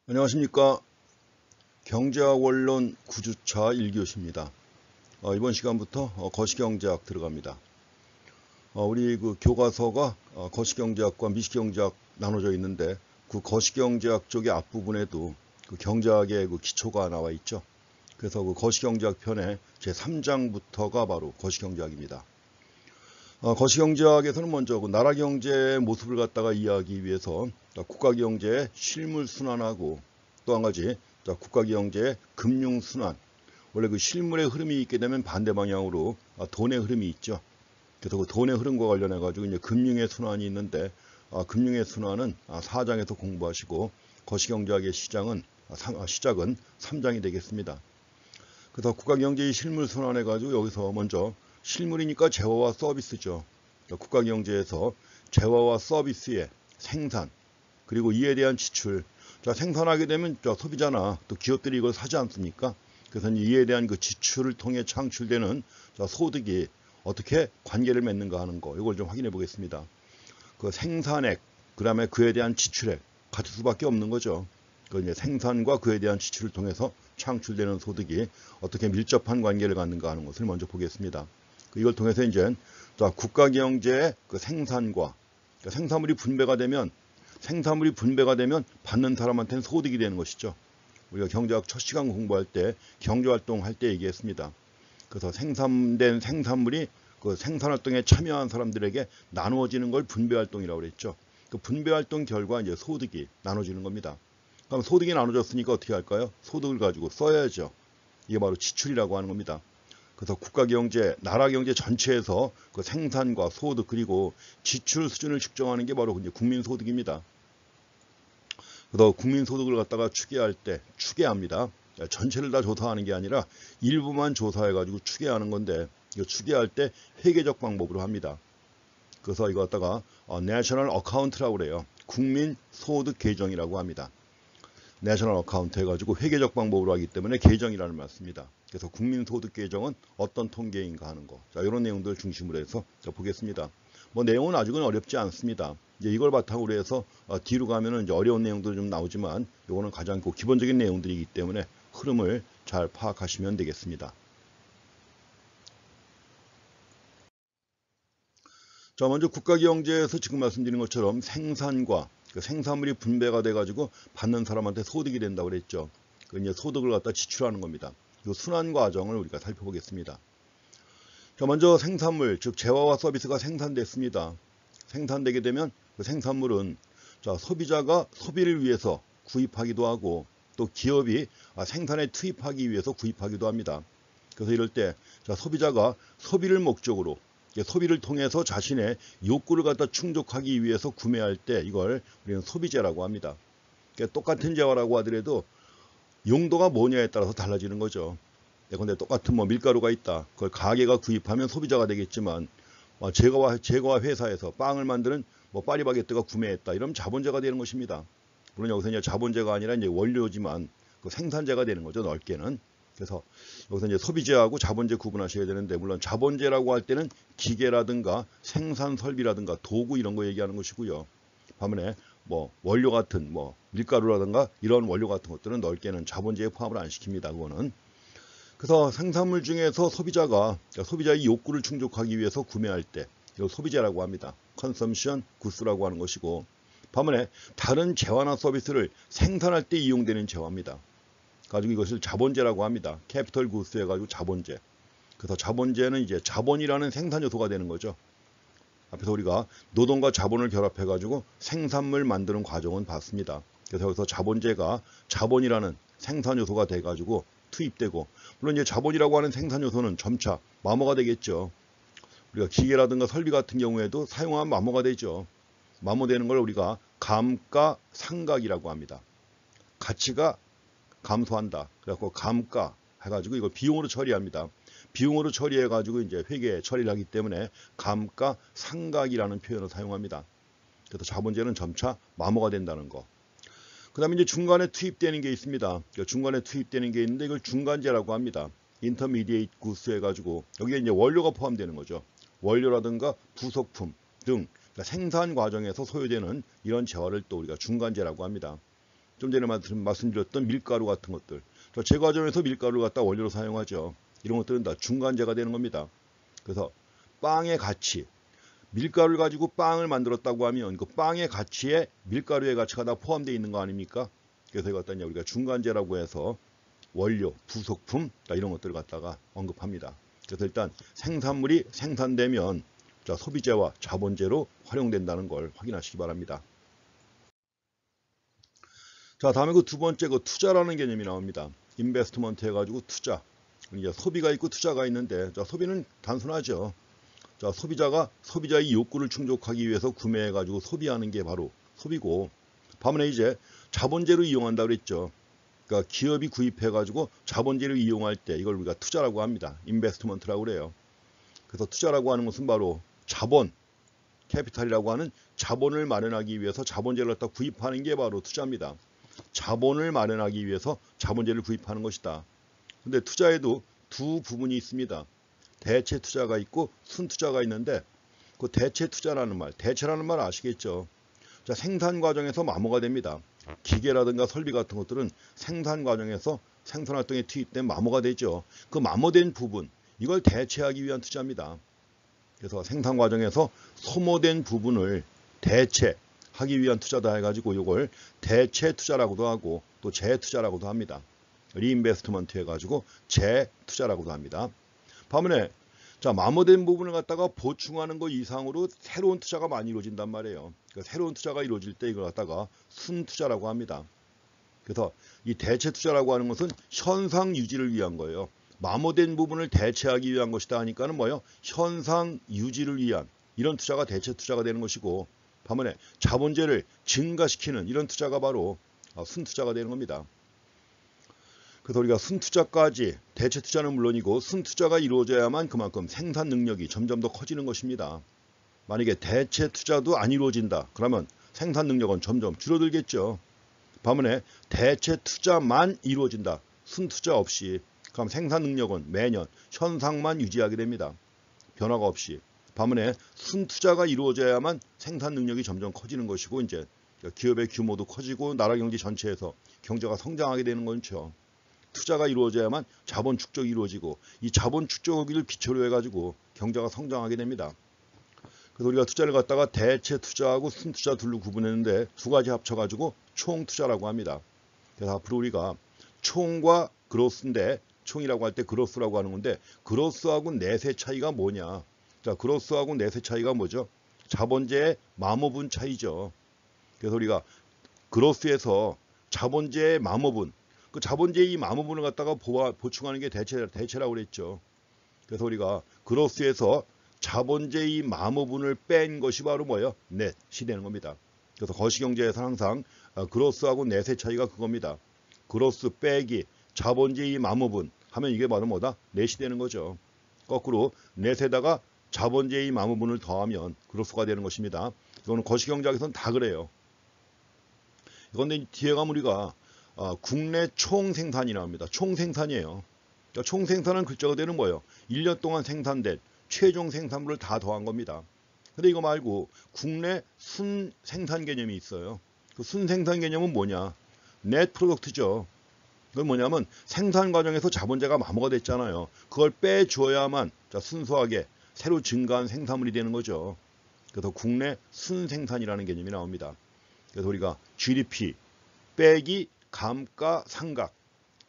안녕하십니까. 경제학 원론 9주차 1교시입니다. 이번 시간부터 거시경제학 들어갑니다. 우리 그 교과서가 거시경제학과 미시경제학 나눠져 있는데 그 거시경제학 쪽의 앞부분에도 그 경제학의 그 기초가 나와 있죠. 그래서 그 거시경제학 편의 제3장부터가 바로 거시경제학입니다. 거시경제학에서는 먼저 그 나라 경제의 모습을 갖다가 이해하기 위해서 국가 경제의 실물 순환하고 또 한 가지 국가 경제의 금융 순환, 원래 그 실물의 흐름이 있게 되면 반대 방향으로 돈의 흐름이 있죠. 그래서 그 돈의 흐름과 관련해 가지고 이제 금융의 순환이 있는데 금융의 순환은 4장에서 공부하시고 거시경제학의 시작은 3장이 되겠습니다. 그래서 국가 경제의 실물 순환해 가지고 여기서 먼저 실물이니까 재화와 서비스죠. 국가 경제에서 재화와 서비스의 생산, 그리고 이에 대한 지출. 생산하게 되면 소비자나 또 기업들이 이걸 사지 않습니까? 그래서 이에 대한 그 지출을 통해 창출되는 소득이 어떻게 관계를 맺는가 하는 거, 이걸 좀 확인해 보겠습니다. 그 생산액, 그 다음에 그에 대한 지출액, 같을 수밖에 없는 거죠. 그 이제 생산과 그에 대한 지출을 통해서 창출되는 소득이 어떻게 밀접한 관계를 갖는가 하는 것을 먼저 보겠습니다. 이걸 통해서 이제 국가 경제의 그 생산과 생산물이 분배가 되면 받는 사람한테는 소득이 되는 것이죠. 우리가 경제학 첫 시간 공부할 때 경제활동 할 때 얘기했습니다. 그래서 생산된 생산물이 그 생산활동에 참여한 사람들에게 나누어지는 걸 분배활동이라고 그랬죠. 그 분배활동 결과 이제 소득이 나눠지는 겁니다. 그럼 소득이 나눠졌으니까 어떻게 할까요? 소득을 가지고 써야죠. 이게 바로 지출이라고 하는 겁니다. 그래서 국가 경제, 나라 경제 전체에서 그 생산과 소득 그리고 지출 수준을 측정하는 게 바로 이제 국민소득입니다. 그래서 국민소득을 갖다가 추계합니다. 전체를 다 조사하는 게 아니라 일부만 조사해가지고 추계하는 건데, 이거 추계할 때 회계적 방법으로 합니다. 그래서 이거 갖다가 내셔널 어카운트라고 그래요. 국민소득 계정이라고 합니다. 내셔널 어카운트 해가지고 회계적 방법으로 하기 때문에 계정이라는 말씀입니다. 그래서 국민소득 계정은 어떤 통계인가 하는 거. 이런 내용들을 중심으로 해서 보겠습니다. 내용은 아직은 어렵지 않습니다. 이제 이걸 바탕으로 해서 뒤로 가면은 이제 어려운 내용들이 좀 나오지만 이거는 가장 기본적인 내용들이기 때문에 흐름을 잘 파악하시면 되겠습니다. 먼저 국가 경제에서 지금 말씀드린 것처럼 생산과 생산물이 분배가 돼가지고 받는 사람한테 소득이 된다고 그랬죠. 이제 소득을 갖다 지출하는 겁니다. 이 순환 과정을 우리가 살펴보겠습니다. 먼저 생산물, 즉 재화와 서비스가 생산됐습니다. 생산되게 되면 그 생산물은 소비자가 소비를 위해서 구입하기도 하고 또 기업이 생산에 투입하기 위해서 구입하기도 합니다. 그래서 이럴 때 소비자가 소비를 목적으로 소비를 통해서 자신의 욕구를 갖다 충족하기 위해서 구매할 때 이걸 우리는 소비재라고 합니다. 똑같은 재화라고 하더라도 용도가 뭐냐에 따라서 달라지는 거죠. 근데 똑같은 밀가루가 있다. 그걸 가게가 구입하면 소비자가 되겠지만 제과 회사에서 빵을 만드는 파리바게뜨가 구매했다. 이러면 자본재가 되는 것입니다. 물론 여기서 이제 자본재가 아니라 이제 원료지만 그 생산재가 되는 거죠. 넓게는. 그래서 여기서 이제 소비재하고 자본재 구분하셔야 되는데, 물론 자본재라고 할 때는 기계라든가 생산 설비라든가 도구 이런 거 얘기하는 것이고요. 반면에 원료 같은 밀가루라든가 이런 원료 같은 것들은 넓게는 자본재에 포함을 안 시킵니다. 그거는. 그래서 생산물 중에서 소비자의 욕구를 충족하기 위해서 구매할 때 이걸 소비재라고 합니다. 컨섬션 구스라고 하는 것이고, 반면에 다른 재화나 서비스를 생산할 때 이용되는 재화입니다. 가지고 이것을 자본재라고 합니다. 캐피털 구스 해가지고 자본재. 그래서 자본재는 이제 자본이라는 생산 요소가 되는 거죠. 앞에서 우리가 노동과 자본을 결합해가지고 생산물 만드는 과정은 봤습니다. 그래서 여기서 자본재가 자본이라는 생산 요소가 돼가지고 투입되고, 물론 이제 자본이라고 하는 생산 요소는 점차 마모가 되겠죠. 우리가 기계라든가 설비 같은 경우에도 사용하면 마모가 되죠. 마모되는 걸 우리가 감가상각이라고 합니다. 가치가 감소한다. 그래갖고 감가 해가지고 이걸 비용으로 처리합니다. 비용으로 처리해가지고 이제 회계 처리를 하기 때문에 감가상각이라는 표현을 사용합니다. 그래서 자본재는 점차 마모가 된다는 거. 그 다음에 이제 중간에 투입되는 게 있습니다. 중간에 투입되는 게 있는데 이걸 중간재라고 합니다. 인터미디에이트 구스 해가지고 여기에 이제 원료가 포함되는 거죠. 원료라든가 부속품 등 생산 과정에서 소요되는 이런 재화를 또 우리가 중간재라고 합니다. 좀 전에 말씀드렸던 밀가루 같은 것들. 제 과정에서 밀가루를 갖다 원료로 사용하죠. 이런 것들은 다 중간재가 되는 겁니다. 그래서 빵의 가치, 밀가루를 가지고 빵을 만들었다고 하면 그 빵의 가치에 밀가루의 가치가 다 포함되어 있는 거 아닙니까? 그래서 이거 갖다 우리가 중간재라고 해서 원료, 부속품 이런 것들을 갖다가 언급합니다. 그래서 일단 생산물이 생산되면 소비재와 자본재로 활용된다는 걸 확인하시기 바랍니다. 자, 다음에 그 두 번째 투자라는 개념이 나옵니다. 인베스트먼트 해가지고 투자. 이제 소비가 있고 투자가 있는데, 소비는 단순하죠. 소비자가 소비자의 욕구를 충족하기 위해서 구매해가지고 소비하는 게 바로 소비고, 반면에 이제 자본재로 이용한다 그랬죠. 그러니까 기업이 구입해가지고 자본재를 이용할 때 이걸 우리가 투자라고 합니다. 인베스트먼트라고 그래요. 그래서 투자라고 하는 것은 바로 자본, 캐피탈이라고 하는 자본을 마련하기 위해서 자본재를 갖다 구입하는 게 바로 투자입니다. 자본을 마련하기 위해서 자본재를 구입하는 것이다. 근데 투자에도 두 부분이 있습니다. 대체 투자가 있고 순투자가 있는데 그 대체 투자라는 말, 대체라는 말 아시겠죠? 생산 과정에서 마모가 됩니다. 기계라든가 설비 같은 것들은 생산 과정에서 생산 활동에 투입된 마모가 되죠. 그 마모된 부분, 이걸 대체하기 위한 투자입니다. 그래서 생산 과정에서 소모된 부분을 대체하기 위한 투자다 해가지고 이걸 대체 투자라고도 하고 또 재투자라고도 합니다. 리인베스트먼트 해가지고 재투자라고도 합니다. 반면에 마모된 부분을 갖다가 보충하는 것 이상으로 새로운 투자가 많이 이루어진단 말이에요. 그러니까 새로운 투자가 이루어질 때 이걸 갖다가 순투자라고 합니다. 그래서 이 대체 투자라고 하는 것은 현상 유지를 위한 거예요. 마모된 부분을 대체하기 위한 것이다 하니까는 뭐예요? 현상 유지를 위한 이런 투자가 대체 투자가 되는 것이고, 반면에 자본재를 증가시키는 이런 투자가 바로 순투자가 되는 겁니다. 그래서 우리가 순투자까지, 대체 투자는 물론이고 순투자가 이루어져야만 그만큼 생산 능력이 점점 더 커지는 것입니다. 만약에 대체 투자도 안 이루어진다, 그러면 생산 능력은 점점 줄어들겠죠. 반면에 대체 투자만 이루어진다, 순투자 없이, 그럼 생산 능력은 매년 현상만 유지하게 됩니다. 변화가 없이. 반면에 순투자가 이루어져야만 생산 능력이 점점 커지는 것이고, 이제 기업의 규모도 커지고 나라 경제 전체에서 경제가 성장하게 되는 거죠. 투자가 이루어져야만 자본 축적이 이루어지고, 이 자본 축적을 기초로 해가지고 경제가 성장하게 됩니다. 그래서 우리가 투자를 갖다가 대체 투자하고 순투자 둘로 구분했는데 두 가지 합쳐가지고 총투자라고 합니다. 그래서 앞으로 우리가 총과 그로스인데, 총이라고 할 때 그로스라고 하는 건데, 그로스하고 넷의 차이가 뭐냐? 그로스하고 넷의 차이가 뭐죠? 자본재의 마모분 차이죠. 그래서 우리가 그로스에서 자본재의 마모분, 그 자본재의 이 마모분을 갖다가 보충하는 게 대체라고 그랬죠. 그래서 우리가 그로스에서 자본재의 마모분을 뺀 것이 바로 뭐예요? 넷이 되는 겁니다. 그래서 거시경제에서는 항상 그로스하고 넷의 차이가 그겁니다. 그로스 빼기 자본재의 마모분 하면 이게 바로 뭐다? 넷이 되는 거죠. 거꾸로 넷에다가 자본재의 마모분을 더하면 그로스가 되는 것입니다. 이거는 거시경제학에서는 다 그래요. 그런데 뒤에 가면 우리가 국내 총생산이라고 합니다. 총생산이에요. 그러니까 총생산은 글자 그대로 뭐예요? 1년 동안 생산된 최종 생산물을 다 더한 겁니다. 근데 이거 말고 국내 순생산 개념이 있어요. 그 순생산 개념은 뭐냐? 넷 프로덕트죠. 그건 뭐냐면 생산 과정에서 자본재가 마모가 됐잖아요. 그걸 빼줘야만 순수하게 새로 증가한 생산물이 되는 거죠. 그래서 국내 순생산이라는 개념이 나옵니다. 그래서 우리가 GDP 빼기 감가상각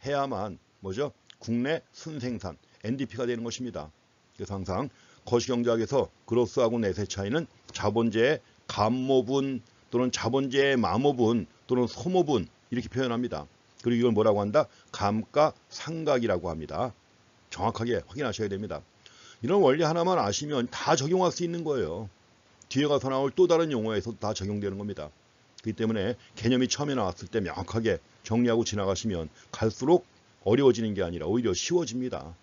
해야만 뭐죠? 국내 순생산 NDP가 되는 것입니다. 그래서 항상 거시경제학에서 그로스하고 넷의 차이는 자본재의 감모분 또는 자본재의 마모분 또는 소모분 이렇게 표현합니다. 그리고 이걸 뭐라고 한다? 감가상각이라고 합니다. 정확하게 확인하셔야 됩니다. 이런 원리 하나만 아시면 다 적용할 수 있는 거예요. 뒤에 가서 나올 또 다른 용어에서도 다 적용되는 겁니다. 그렇기 때문에 개념이 처음에 나왔을 때 명확하게 정리하고 지나가시면 갈수록 어려워지는 게 아니라 오히려 쉬워집니다.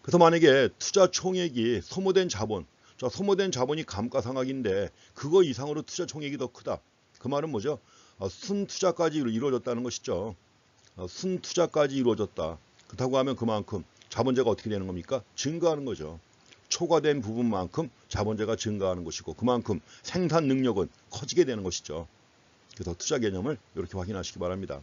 그래서 만약에 투자 총액이 소모된 자본, 소모된 자본이 감가상각인데 그거 이상으로 투자 총액이 더 크다. 그 말은 뭐죠? 순투자까지 이루어졌다는 것이죠. 순투자까지 이루어졌다. 그렇다고 하면 그만큼 자본재가 어떻게 되는 겁니까? 증가하는 거죠. 초과된 부분만큼 자본재가 증가하는 것이고 그만큼 생산 능력은 커지게 되는 것이죠. 그래서 투자 개념을 이렇게 확인하시기 바랍니다.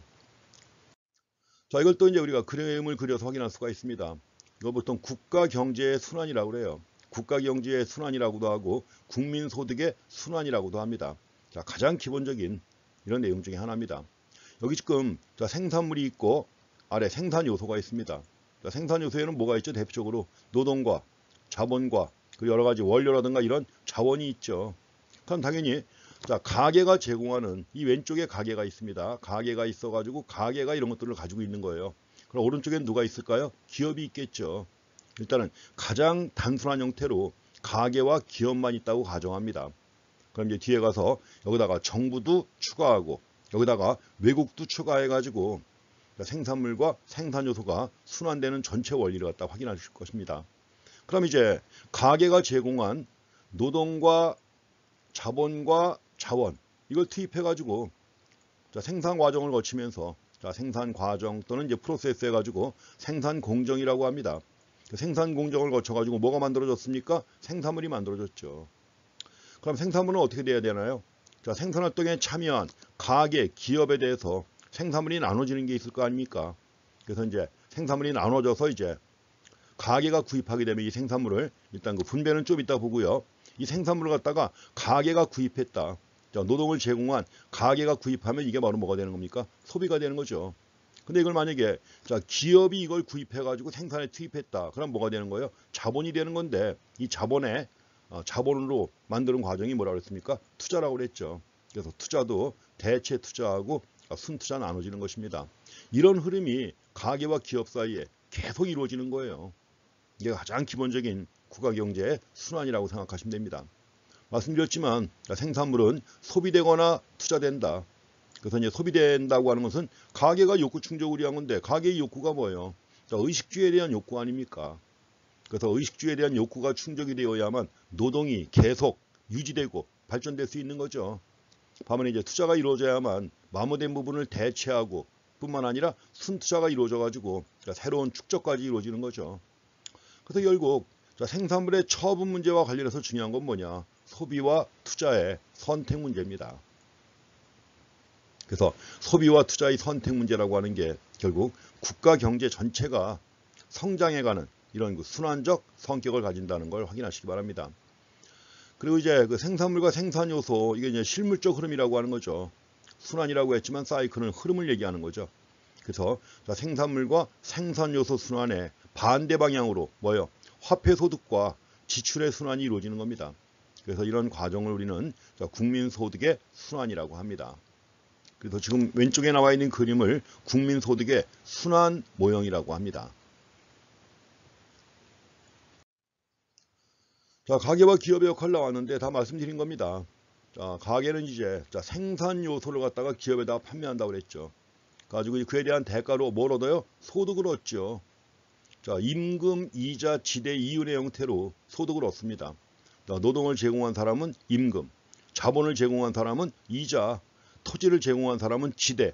자, 이걸 또 이제 우리가 그림을 그려서 확인할 수가 있습니다. 이거 보통 국가 경제의 순환이라고 그래요. 국가 경제의 순환이라고도 하고 국민 소득의 순환이라고도 합니다. 자, 가장 기본적인 이런 내용 중에 하나입니다. 여기 지금 자, 생산물이 있고 아래 생산 요소가 있습니다. 자, 생산 요소에는 뭐가 있죠? 대표적으로 노동과 자본과 그리고 여러 가지 원료라든가 이런 자원이 있죠. 그럼 당연히 자, 가게가 제공하는 이 왼쪽에 가게가 있습니다. 가게가 있어가지고 가게가 이런 것들을 가지고 있는 거예요. 그럼 오른쪽엔 누가 있을까요? 기업이 있겠죠. 일단은 가장 단순한 형태로 가게와 기업만 있다고 가정합니다. 그럼 이제 뒤에 가서 여기다가 정부도 추가하고 여기다가 외국도 추가해가지고 생산물과 생산 요소가 순환되는 전체 원리를 갖다 확인하실 것입니다. 그럼 이제 가게가 제공한 노동과 자본과 자원 이걸 투입해 가지고 생산 과정을 거치면서 생산 과정 또는 이제 프로세스 해 가지고 생산 공정이라고 합니다. 생산 공정을 거쳐 가지고 뭐가 만들어졌습니까? 생산물이 만들어졌죠. 그럼 생산물은 어떻게 돼야 되나요? 자, 생산 활동에 참여한 가게, 기업에 대해서 생산물이 나눠지는 게 있을 거 아닙니까? 그래서 이제 생산물이 나눠져서 이제 가게가 구입하게 되면 이 생산물을 일단 그 분배는 좀 이따 보고요. 이 생산물을 갖다가 가게가 구입했다. 자, 노동을 제공한 가게가 구입하면 이게 바로 뭐가 되는 겁니까? 소비가 되는 거죠. 근데 이걸 만약에 자, 기업이 이걸 구입해 가지고 생산에 투입했다. 그럼 뭐가 되는 거예요? 자본이 되는 건데 이 자본에 자본으로 만드는 과정이 뭐라고 그랬습니까? 투자라고 그랬죠. 그래서 투자도 대체 투자하고 순투자 나눠지는 것입니다. 이런 흐름이 가게와 기업 사이에 계속 이루어지는 거예요. 이게 가장 기본적인 국가경제의 순환이라고 생각하시면 됩니다. 말씀드렸지만 생산물은 소비되거나 투자된다. 그래서 이제 소비된다고 하는 것은 가게가 욕구 충족을 위한 건데 가게의 욕구가 뭐예요? 의식주에 대한 욕구 아닙니까? 그래서 의식주에 대한 욕구가 충족이 되어야만 노동이 계속 유지되고 발전될 수 있는 거죠. 반면에 이제 투자가 이루어져야만 마모된 부분을 대체하고 뿐만 아니라 순투자가 이루어져 가지고 새로운 축적까지 이루어지는 거죠. 그래서 결국 생산물의 처분 문제와 관련해서 중요한 건 뭐냐? 소비와 투자의 선택 문제입니다. 그래서 소비와 투자의 선택 문제라고 하는 게 결국 국가 경제 전체가 성장해가는 이런 그 순환적 성격을 가진다는 걸 확인하시기 바랍니다. 그리고 이제 그 생산물과 생산 요소 이게 이제 실물적 흐름이라고 하는 거죠. 순환이라고 했지만 사이클은 흐름을 얘기하는 거죠. 그래서 생산물과 생산 요소 순환의 반대 방향으로 뭐예요? 화폐 소득과 지출의 순환이 이루어지는 겁니다. 그래서 이런 과정을 우리는 국민 소득의 순환이라고 합니다. 그래서 지금 왼쪽에 나와 있는 그림을 국민 소득의 순환 모형이라고 합니다. 자, 가게와 기업의 역할 나왔는데 다 말씀드린 겁니다. 자, 가게는 이제 생산 요소를 갖다가 기업에다가 판매한다고 그랬죠. 가지고 그에 대한 대가로 뭘 얻어요? 소득을 얻죠. 자, 임금, 이자, 지대, 이윤의 형태로 소득을 얻습니다. 자, 노동을 제공한 사람은 임금, 자본을 제공한 사람은 이자, 토지를 제공한 사람은 지대,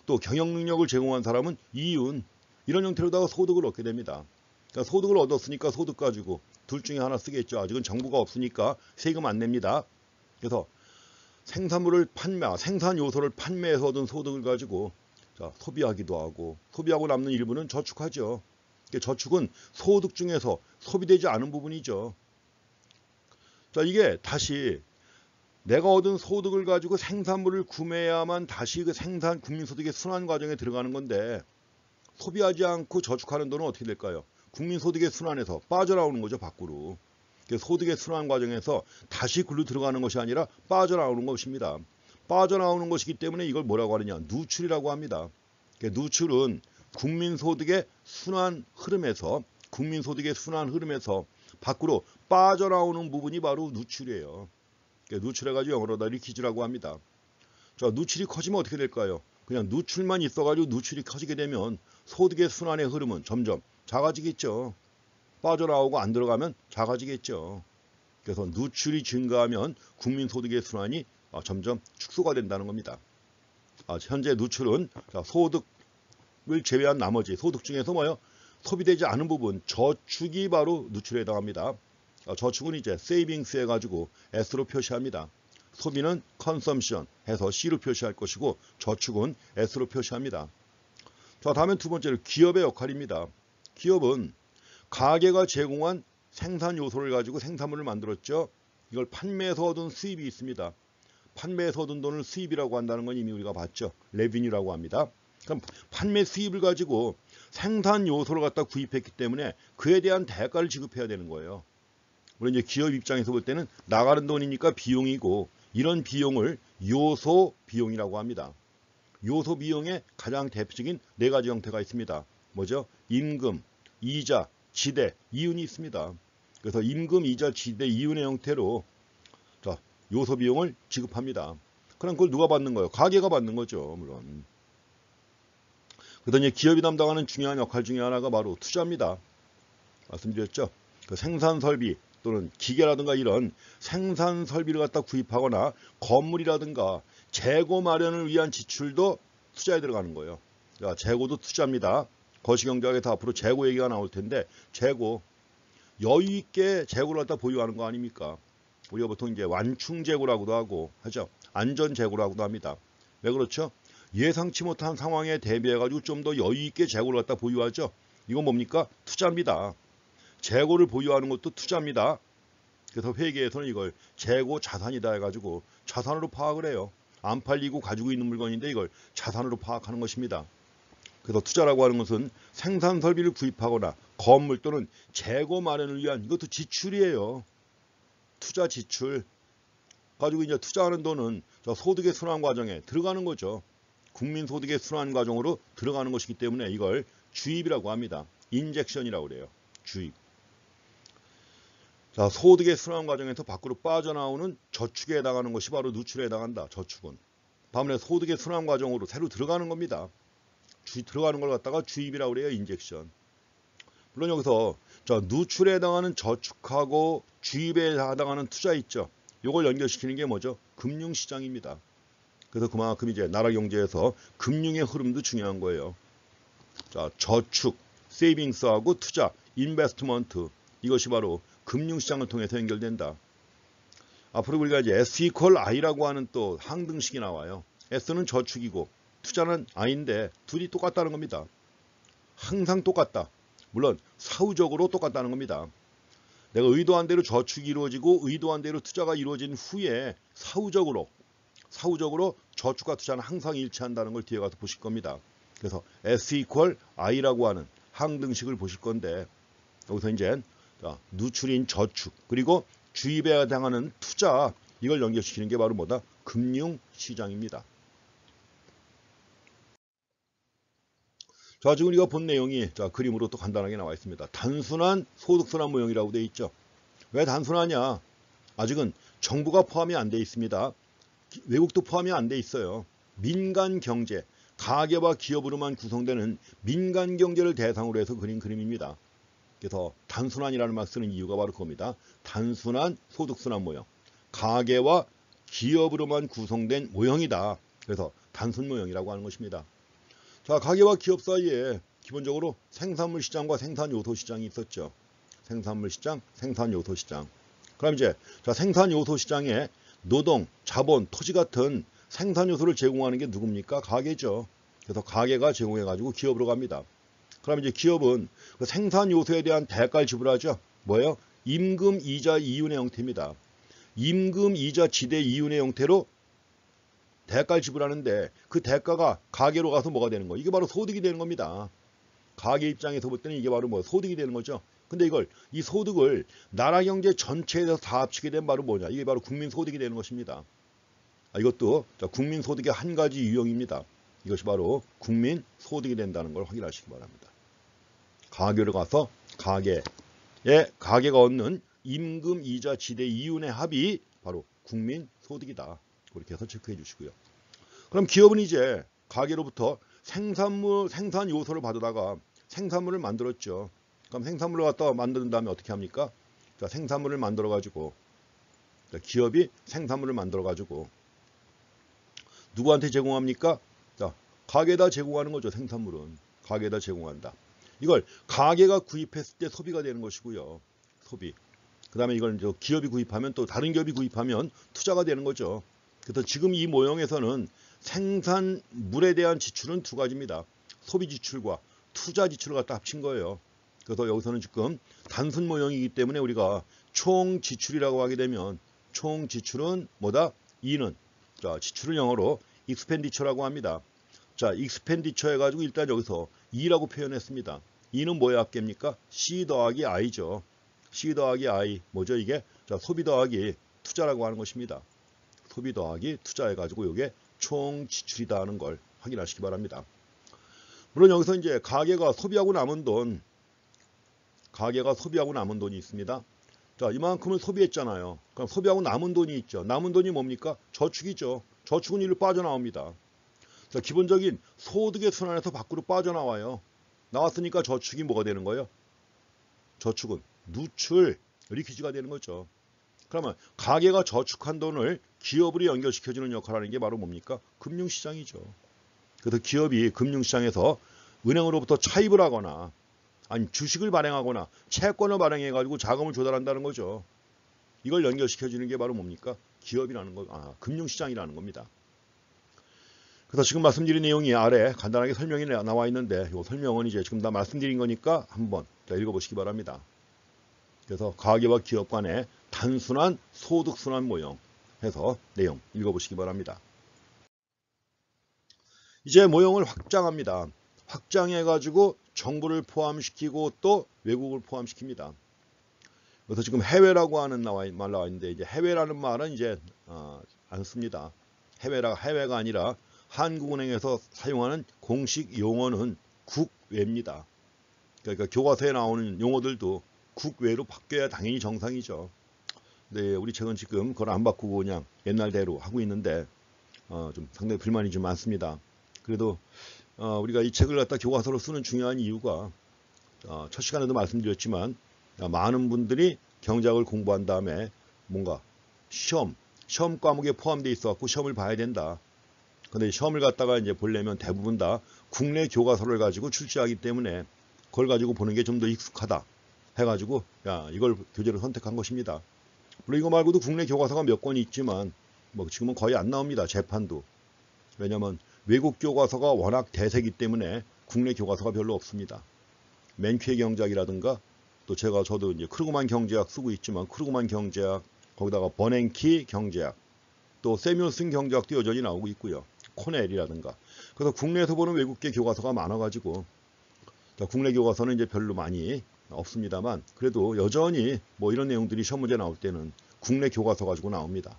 또 경영 능력을 제공한 사람은 이윤, 이런 형태로다가 소득을 얻게 됩니다. 그러니까 소득을 얻었으니까 소득 가지고 둘 중에 하나 쓰겠죠. 아직은 정부가 없으니까 세금 안 냅니다. 그래서 생산물을 생산 요소를 판매해서 얻은 소득을 가지고 소비하기도 하고 소비하고 남는 일부는 저축하죠. 저축은 소득 중에서 소비되지 않은 부분이죠. 자, 이게 다시 내가 얻은 소득을 가지고 생산물을 구매해야만 다시 그 생산 국민소득의 순환 과정에 들어가는 건데 소비하지 않고 저축하는 돈은 어떻게 될까요? 국민소득의 순환에서 빠져나오는 거죠, 밖으로. 소득의 순환 과정에서 다시 글로 들어가는 것이 아니라 빠져나오는 것입니다. 빠져나오는 것이기 때문에 이걸 뭐라고 하느냐? 누출이라고 합니다. 누출은 국민소득의 순환 흐름에서 밖으로 빠져나오는 부분이 바로 누출이에요. 누출해가지고 영어로다 리키지라고 합니다. 자, 누출이 커지면 어떻게 될까요? 그냥 누출만 있어가지고 누출이 커지게 되면 소득의 순환의 흐름은 점점 작아지겠죠. 빠져나오고 안 들어가면 작아지겠죠. 그래서 누출이 증가하면 국민소득의 순환이 점점 축소가 된다는 겁니다. 현재 누출은 소득을 제외한 나머지 소득 중에서 뭐예요? 소비되지 않은 부분, 저축이 바로 누출에 해당합니다. 저축은 이제 세이빙스 해가지고 S로 표시합니다. 소비는 consumption 해서 C로 표시할 것이고 저축은 S로 표시합니다. 자, 다음엔 두 번째로 기업의 역할입니다. 기업은 가게가 제공한 생산 요소를 가지고 생산물을 만들었죠. 이걸 판매해서 얻은 수입이 있습니다. 판매해서 얻은 돈을 수입이라고 한다는 건 이미 우리가 봤죠. 레비뉴라고 합니다. 그럼 판매 수입을 가지고 생산 요소를 갖다 구입했기 때문에 그에 대한 대가를 지급해야 되는 거예요. 물론 이제 기업 입장에서 볼 때는 나가는 돈이니까 비용이고 이런 비용을 요소 비용이라고 합니다. 요소 비용의 가장 대표적인 네 가지 형태가 있습니다. 뭐죠? 임금, 이자, 지대, 이윤이 있습니다. 그래서 임금, 이자, 지대, 이윤의 형태로 자, 요소 비용을 지급합니다. 그럼 그걸 누가 받는 거예요? 가게가 받는 거죠. 물론. 그다음에 기업이 담당하는 중요한 역할 중에 하나가 바로 투자입니다. 말씀드렸죠. 그 생산 설비 또는 기계라든가 이런 생산 설비를 갖다 구입하거나 건물이라든가 재고 마련을 위한 지출도 투자에 들어가는 거예요. 자, 재고도 투자입니다. 거시경제학에서 앞으로 재고 얘기가 나올 텐데 재고 여유 있게 재고를 갖다 보유하는 거 아닙니까? 우리가 보통 이제 완충 재고라고도 하고 하죠. 안전 재고라고도 합니다. 왜 그렇죠? 예상치 못한 상황에 대비해 가지고 좀 더 여유 있게 재고를 갖다 보유하죠. 이건 뭡니까? 투자입니다. 재고를 보유하는 것도 투자입니다. 그래서 회계에서는 이걸 재고 자산이다 해가지고 자산으로 파악을 해요. 안 팔리고 가지고 있는 물건인데 이걸 자산으로 파악하는 것입니다. 그래서 투자라고 하는 것은 생산 설비를 구입하거나 건물 또는 재고 마련을 위한 이것도 지출이에요. 투자 지출. 가지고 이제 투자하는 돈은 저 소득의 순환 과정에 들어가는 거죠. 국민 소득의 순환 과정으로 들어가는 것이기 때문에 이걸 주입이라고 합니다. 인젝션이라고 그래요. 주입. 자, 소득의 순환 과정에서 밖으로 빠져나오는 저축에 해당하는 것이 바로 누출에 해당한다. 저축은. 다음에 소득의 순환 과정으로 새로 들어가는 겁니다. 들어가는 걸 갖다가 주입이라고 그래요. 인젝션. 물론 여기서 자, 누출에 해당하는 저축하고 주입에 해당하는 투자 있죠. 이걸 연결시키는 게 뭐죠? 금융시장입니다. 그래서 그만큼 이제 나라 경제에서 금융의 흐름도 중요한 거예요. 자, 저축, 세이빙스하고 투자, 인베스트먼트 이것이 바로 금융시장을 통해서 연결된다. 앞으로 우리가 이제 S=I라고 하는 또 항등식이 나와요. S는 저축이고 투자는 I인데 둘이 똑같다는 겁니다. 항상 똑같다. 물론 사후적으로 똑같다는 겁니다. 내가 의도한 대로 저축이 이루어지고 의도한 대로 투자가 이루어진 후에 사후적으로 저축과 투자는 항상 일치한다는 걸 뒤에 가서 보실 겁니다. 그래서 S=I라고 하는 항등식을 보실 건데 여기서 이제 누출인 저축 그리고 주입에 해당하는 투자 이걸 연결시키는 게 바로 뭐다? 금융시장입니다. 자, 지금 우리가 본 내용이 자, 그림으로 또 간단하게 나와 있습니다. 단순한 소득순환 모형이라고 되어 있죠. 왜 단순하냐? 아직은 정부가 포함이 안 돼 있습니다. 외국도 포함이 안 돼 있어요. 민간 경제, 가계와 기업으로만 구성되는 민간 경제를 대상으로 해서 그린 그림입니다. 그래서 단순한이라는 말 쓰는 이유가 바로 그겁니다. 단순한 소득순환 모형. 가계와 기업으로만 구성된 모형이다. 그래서 단순 모형이라고 하는 것입니다. 자, 가계와 기업 사이에 기본적으로 생산물 시장과 생산 요소 시장이 있었죠. 생산물 시장, 생산 요소 시장. 그럼 이제 자, 생산 요소 시장에 노동, 자본, 토지 같은 생산 요소를 제공하는 게 누굽니까? 가계죠. 그래서 가계가 제공해 가지고 기업으로 갑니다. 그럼 이제 기업은 그 생산 요소에 대한 대가를 지불하죠. 뭐예요? 임금, 이자, 이윤의 형태입니다. 임금, 이자, 지대, 이윤의 형태로 대가를 지불하는데 그 대가가 가계로 가서 뭐가 되는 거예요? 이게 바로 소득이 되는 겁니다. 가계 입장에서 볼 때는 이게 바로 뭐 소득이 되는 거죠. 근데 이 소득을 나라 경제 전체에서 다 합치게 되면 바로 뭐냐? 이게 바로 국민 소득이 되는 것입니다. 이것도 국민 소득의 한 가지 유형입니다. 이것이 바로 국민 소득이 된다는 걸 확인하시기 바랍니다. 가계로 가서 가계가 얻는 임금, 이자, 지대, 이윤의 합이 바로 국민 소득이다. 그렇게 해서 체크해 주시고요. 그럼 기업은 이제 가계로부터 생산 요소를 받아다가 생산물을 만들었죠. 그럼 생산물을 갖다 만든 다음에 어떻게 합니까? 자, 생산물을 만들어 가지고 기업이 생산물을 만들어 가지고 누구한테 제공합니까? 자, 가게에다 제공하는 거죠. 생산물은 가게에다 제공한다. 이걸 가게가 구입했을 때 소비가 되는 것이고요. 소비. 그 다음에 이걸 기업이 구입하면 또 다른 기업이 구입하면 투자가 되는 거죠. 그래서 지금 이 모형에서는 생산물에 대한 지출은 두 가지입니다. 소비 지출과 투자 지출을 갖다 합친 거예요. 그래서 여기서는 지금 단순 모형이기 때문에 우리가 총 지출이라고 하게 되면 총 지출은 뭐다? E는 자, 지출을 영어로 expenditure라고 합니다. 자, expenditure 해가지고 일단 여기서 E라고 표현했습니다. E는 뭐의 합계입니까? C 더하기 I죠. C 더하기 I 뭐죠 이게? 자, 소비 더하기 투자라고 하는 것입니다. 소비 더하기 투자 해가지고 이게 총 지출이다 하는 걸 확인하시기 바랍니다. 물론 여기서 이제 가게가 소비하고 남은 돈이 있습니다. 자, 이만큼을 소비했잖아요. 그럼 소비하고 남은 돈이 있죠. 남은 돈이 뭡니까? 저축이죠. 저축은 이리로 빠져나옵니다. 자, 기본적인 소득의 순환에서 밖으로 빠져나와요. 나왔으니까 저축이 뭐가 되는 거예요? 저축은 누출, 리퀴지가 되는 거죠. 그러면 가게가 저축한 돈을 기업으로 연결시켜주는 역할을 하는 게 바로 뭡니까? 금융시장이죠. 그래서 기업이 금융시장에서 은행으로부터 차입을 하거나 아니 주식을 발행하거나 채권을 발행해가지고 자금을 조달한다는 거죠. 이걸 연결시켜주는 게 바로 뭡니까? 기업이라는 거, 금융시장이라는 겁니다. 그래서 지금 말씀드린 내용이 아래 간단하게 설명이 나와 있는데 이 설명은 이제 지금 다 말씀드린 거니까 한번 읽어보시기 바랍니다. 그래서 가계와 기업 간의 단순한 소득순환 모형 해서 내용 읽어보시기 바랍니다. 이제 모형을 확장합니다. 확장해가지고 정부를 포함시키고 또 외국을 포함시킵니다. 그래서 지금 해외라고 하는 말 나와 있는데 이제 해외라는 말은 이제 안 씁니다. 해외가 아니라 한국은행에서 사용하는 공식 용어는 국외입니다. 그러니까 교과서에 나오는 용어들도 국외로 바뀌어야 당연히 정상이죠. 네, 우리 책은 지금 그걸 안 바꾸고 그냥 옛날대로 하고 있는데 좀 상당히 불만이 좀 많습니다. 그래도 우리가 이 책을 갖다 교과서로 쓰는 중요한 이유가 첫 시간에도 말씀드렸지만 많은 분들이 경제학을 공부한 다음에 뭔가 시험 과목에 포함되어 있어 갖고 시험을 봐야 된다. 근데 시험을 갖다가 이제 보려면 대부분 다 국내 교과서를 가지고 출제하기 때문에 그걸 가지고 보는 게 좀 더 익숙하다 해가지고 이걸 교재로 선택한 것입니다. 물론 이거 말고도 국내 교과서가 몇 권 있지만 뭐 지금은 거의 안 나옵니다. 재판도. 왜냐하면 외국 교과서가 워낙 대세이기 때문에 국내 교과서가 별로 없습니다. 맨퀴의 경제학이라든가 또 저도 이제 크루그만 경제학 쓰고 있지만 크루그만 경제학 거기다가 버냉키 경제학 또 세뮤얼슨 경제학도 여전히 나오고 있고요. 코넬이라든가. 그래서 국내에서 보는 외국계 교과서가 많아가지고 국내 교과서는 이제 별로 많이 없습니다만 그래도 여전히 뭐 이런 내용들이 시험 문제 나올 때는 국내 교과서 가지고 나옵니다.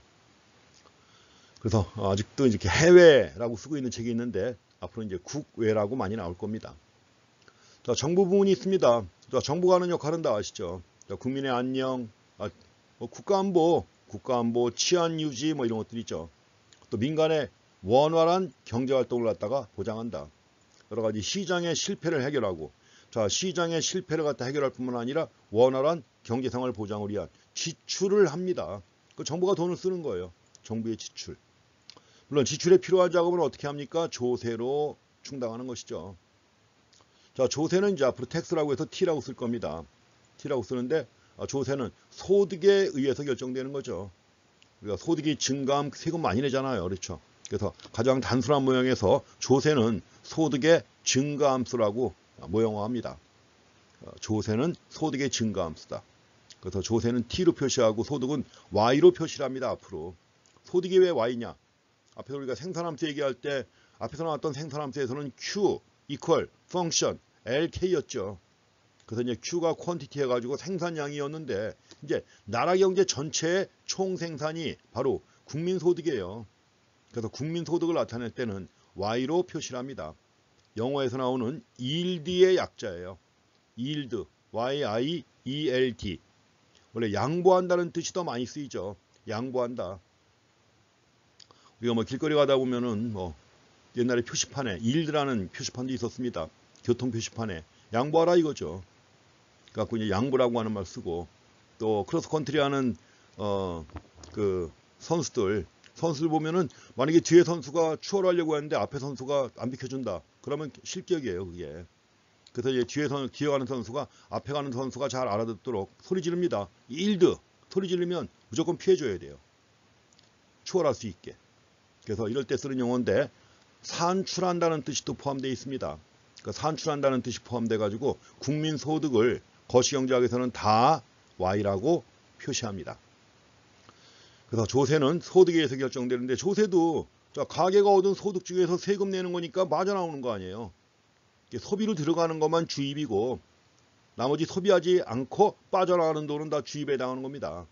그래서 아직도 이렇게 해외라고 쓰고 있는 책이 있는데 앞으로 이제 국외라고 많이 나올 겁니다. 자, 정부 부문이 있습니다. 자, 정부가 하는 역할은 다 아시죠? 자, 국민의 안녕, 국가안보, 치안 유지 뭐 이런 것들 있죠. 또 민간의 원활한 경제활동을 갖다가 보장한다. 여러 가지 시장의 실패를 해결하고 자, 시장의 실패를 갖다 해결할 뿐만 아니라 원활한 경제생활 보장을 위한 지출을 합니다. 그 정부가 돈을 쓰는 거예요. 정부의 지출. 물론 지출에 필요한 자금을 어떻게 합니까? 조세로 충당하는 것이죠. 자, 조세는 이제 앞으로 텍스라고 해서 T라고 쓸 겁니다. T라고 쓰는데 조세는 소득에 의해서 결정되는 거죠. 우리가 소득이 증가하면 세금 많이 내잖아요. 그렇죠. 그래서 가장 단순한 모형에서 조세는 소득의 증가함수라고 모형화합니다. 조세는 소득의 증가함수다. 그래서 조세는 T로 표시하고 소득은 Y로 표시를 합니다. 앞으로. 소득이 왜 Y냐? 앞에서 우리가 생산함수 얘기할 때 앞에서 나왔던 생산함수에서는 Q, equal, function, LK였죠. 그래서 이제 Q가 quantity 해가지고 생산량이었는데 이제 나라 경제 전체의 총 생산이 바로 국민소득이에요. 그래서 국민소득을 나타낼 때는 Y로 표시를 합니다. 영어에서 나오는 yield의 약자예요. yield, Y-I-E-L-D. 원래 양보한다는 뜻이 더 많이 쓰이죠. 양보한다. 우리가 뭐 길거리 가다 보면은 뭐 옛날에 표시판에 yield라는 표시판도 있었습니다. 교통 표시판에 양보하라 이거죠. 그래갖고 이제 양보라고 하는 말 쓰고 또 크로스 컨트리 하는 그 선수들 보면은 만약에 뒤에 선수가 추월하려고 했는데 앞에 선수가 안 비켜준다. 그러면 실격이에요, 그게. 그래서 이제 뒤에 가는 선수가 앞에 가는 선수가 잘 알아듣도록 소리 지릅니다. 일드 소리 지르면 무조건 피해줘야 돼요. 추월할 수 있게. 그래서 이럴 때 쓰는 용어인데 산출한다는 뜻이 또 포함되어 있습니다. 그러니까 산출한다는 뜻이 포함돼 가지고 국민소득을 거시경제학에서는 다 Y라고 표시합니다. 그래서 조세는 소득에 의해서 결정되는데 조세도 가게가 얻은 소득 중에서 세금 내는 거니까 빠져나오는 거 아니에요. 소비로 들어가는 것만 주입이고 나머지 소비하지 않고 빠져나가는 돈은 다 주입에 해당하는 겁니다.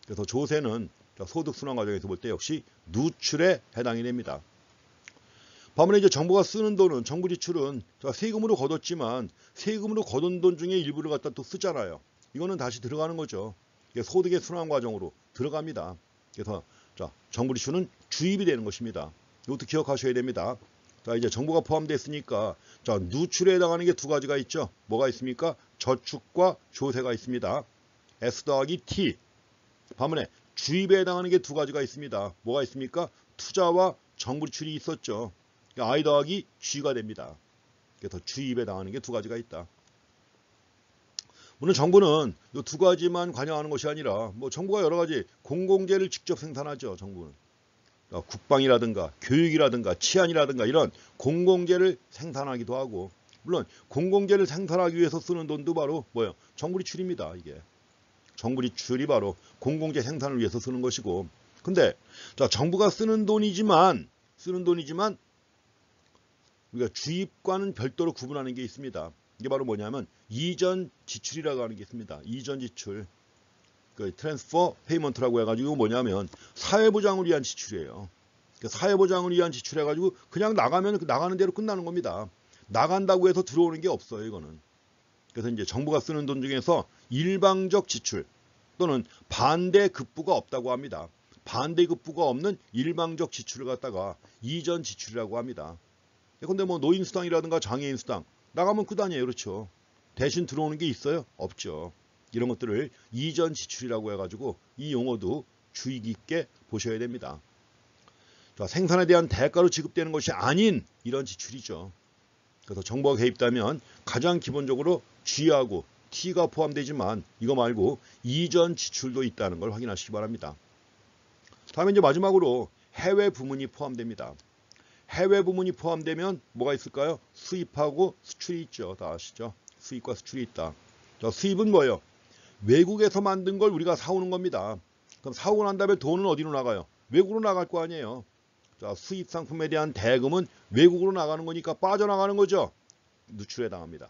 그래서 조세는 소득 순환 과정에서 볼 때 역시 누출에 해당이 됩니다. 반면에 이제 정부가 쓰는 돈은 정부 지출은 세금으로 거뒀지만 세금으로 거둔 돈 중에 일부를 갖다 또 쓰잖아요. 이거는 다시 들어가는 거죠. 이게 소득의 순환 과정으로 들어갑니다. 그래서 정부 지출은 주입이 되는 것입니다. 이것도 기억하셔야 됩니다. 이제 정부가 포함됐으니까 누출에 해당하는 게 두 가지가 있죠. 뭐가 있습니까? 저축과 조세가 있습니다. S 더하기 T. 반면에 주입에 해당하는 게 두 가지가 있습니다. 뭐가 있습니까? 투자와 정부 지출이 있었죠. I 더하기 G가 됩니다. 그래서 주입에 해당하는 게 두 가지가 있다. 물론 정부는 이 두 가지만 관여하는 것이 아니라 정부가 여러 가지 공공재를 직접 생산하죠. 정부는. 국방이라든가 교육이라든가 치안이라든가 이런 공공재를 생산하기도 하고, 물론 공공재를 생산하기 위해서 쓰는 돈도 바로 뭐예요? 정부 지출입니다. 이게 정부 지출이 바로 공공재 생산을 위해서 쓰는 것이고, 근데 정부가 쓰는 돈이지만 우리가 주입과는 별도로 구분하는 게 있습니다. 이게 바로 뭐냐면 이전 지출이라고 하는 게 있습니다. 이전 지출. 트랜스퍼 페이먼트라고 해가지고 뭐냐면 사회보장을 위한 지출이에요. 사회보장을 위한 지출 해가지고 그냥 나가면 나가는 대로 끝나는 겁니다. 나간다고 해서 들어오는 게 없어요, 이거는. 그래서 이제 정부가 쓰는 돈 중에서 일방적 지출 또는 반대급부가 없다고 합니다. 반대급부가 없는 일방적 지출을 갖다가 이전 지출이라고 합니다. 근데 노인수당이라든가 장애인수당 나가면 끝 아니에요, 그렇죠? 대신 들어오는 게 있어요? 없죠. 이런 것들을 이전 지출이라고 해가지고 이 용어도 주의 깊게 보셔야 됩니다. 생산에 대한 대가로 지급되는 것이 아닌 이런 지출이죠. 그래서 정부가 개입되면 가장 기본적으로 G하고 T가 포함되지만 이거 말고 이전 지출도 있다는 걸 확인하시기 바랍니다. 다음에 이제 마지막으로 해외 부문이 포함됩니다. 해외 부문이 포함되면 뭐가 있을까요? 수입하고 수출이 있죠. 다 아시죠? 수입과 수출이 있다. 수입은 뭐예요? 외국에서 만든 걸 우리가 사오는 겁니다. 그럼 사오고 난 다음에 돈은 어디로 나가요? 외국으로 나갈 거 아니에요. 수입 상품에 대한 대금은 외국으로 나가는 거니까 빠져나가는 거죠. 누출에 해당합니다.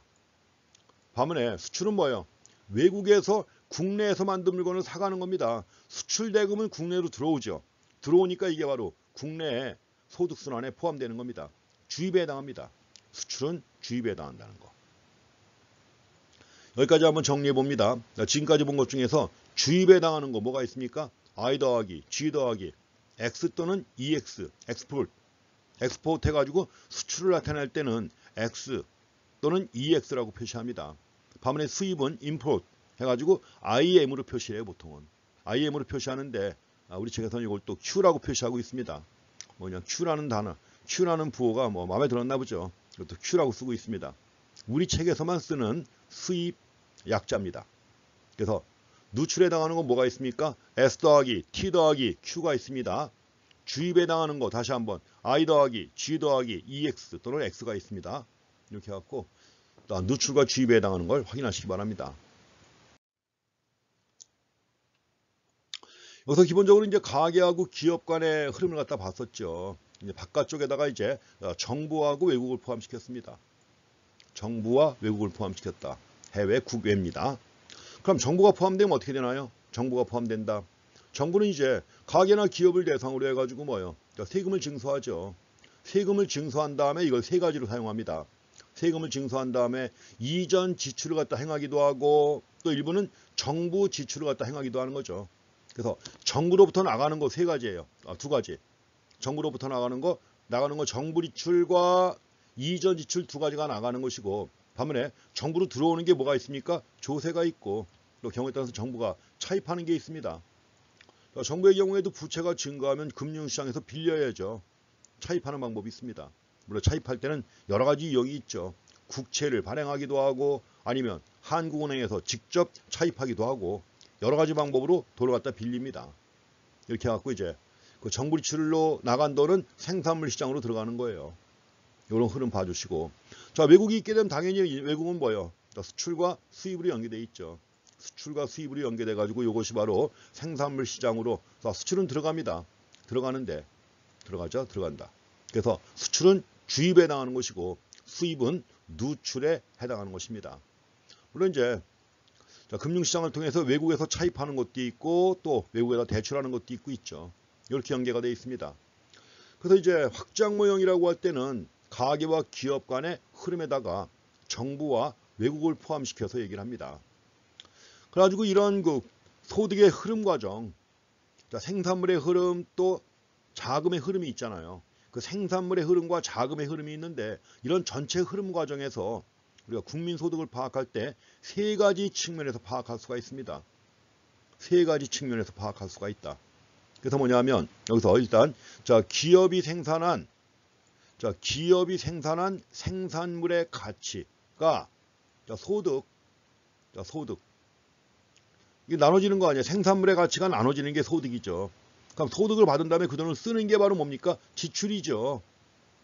반면에 수출은 뭐예요? 외국에서 국내에서 만든 물건을 사가는 겁니다. 수출 대금은 국내로 들어오죠. 들어오니까 이게 바로 국내에 소득순환에 포함되는 겁니다. 주입에 해당합니다. 수출은 주입에 해당한다는 거. 여기까지 한번 정리해 봅니다. 지금까지 본 것 중에서 주입에 해당하는 거 뭐가 있습니까? I 더하기 G 더하기 X 또는 EX, 엑스포트 해가지고 수출을 나타낼 때는 X 또는 EX라고 표시합니다. 반면에 수입은 import 해가지고 IM으로 표시해요. 보통은 IM으로 표시하는데 우리 책에서는 이걸 또 Q라고 표시하고 있습니다. 뭐냐, Q라는 단어, Q라는 부호가 마음에 들었나 보죠. 이것도 Q라고 쓰고 있습니다. 우리 책에서만 쓰는 수입 약자입니다. 그래서 누출에 해당하는 건 뭐가 있습니까? S 더하기 T 더하기 Q가 있습니다. 주입에 해당하는 거 다시 한번 I 더하기 G 더하기 EX 또는 X가 있습니다. 이렇게 해갖고 누출과 주입에 해당하는 걸 확인하시기 바랍니다. 여기서 기본적으로 이제 가계하고 기업 간의 흐름을 갖다 봤었죠. 이제 바깥쪽에다가 이제 정부하고 외국을 포함시켰습니다. 정부와 외국을 포함시켰다. 해외 국외입니다. 그럼 정부가 포함되면 어떻게 되나요? 정부가 포함된다. 정부는 이제 가계나 기업을 대상으로 해가지고 뭐예요? 세금을 징수하죠. 세금을 징수한 다음에 이걸 세 가지로 사용합니다. 세금을 징수한 다음에 이전 지출을 갖다 행하기도 하고 또 일부는 정부 지출을 갖다 행하기도 하는 거죠. 그래서 정부로부터 나가는 거 세 가지예요. 두 가지. 정부로부터 나가는 거 정부 지출과 이전 지출 두 가지가 나가는 것이고, 반면에 정부로 들어오는 게 뭐가 있습니까? 조세가 있고 또 경우에 따라서 정부가 차입하는 게 있습니다. 정부의 경우에도 부채가 증가하면 금융시장에서 빌려야죠. 차입하는 방법이 있습니다. 물론 차입할 때는 여러 가지 유형이 있죠. 국채를 발행하기도 하고 아니면 한국은행에서 직접 차입하기도 하고 여러 가지 방법으로 돈을 갖다 빌립니다. 이렇게 해갖고 이제 그 정부 지출로 나간 돈은 생산물 시장으로 들어가는 거예요. 이런 흐름 봐주시고. 자, 외국이 있게 되면 당연히 외국은 뭐예요? 수출과 수입으로 연계되어 있죠. 수출과 수입으로 연계돼 가지고 이것이 바로 생산물 시장으로. 자, 수출은 들어갑니다. 들어가는데 들어가죠? 들어간다. 그래서 수출은 주입에 해당하는 것이고 수입은 누출에 해당하는 것입니다. 물론 이제 자, 금융시장을 통해서 외국에서 차입하는 것도 있고 또 외국에다 대출하는 것도 있고 있죠. 이렇게 연계가 되어 있습니다. 그래서 이제 확장 모형이라고 할 때는 가계와 기업 간의 흐름에다가 정부와 외국을 포함시켜서 얘기를 합니다. 그래가지고 이런 그 소득의 흐름 과정, 자, 생산물의 흐름 또 자금의 흐름이 있잖아요. 그 생산물의 흐름과 자금의 흐름이 있는데 이런 전체 흐름 과정에서 우리가 국민소득을 파악할 때 세 가지 측면에서 파악할 수가 있습니다. 세 가지 측면에서 파악할 수가 있다. 그래서 뭐냐면 여기서 일단 자, 기업이 생산한 생산물의 가치가 자, 소득. 이게 나눠지는 거 아니에요. 생산물의 가치가 나눠지는 게 소득이죠. 그럼 소득을 받은 다음에 그 돈을 쓰는 게 바로 뭡니까? 지출이죠.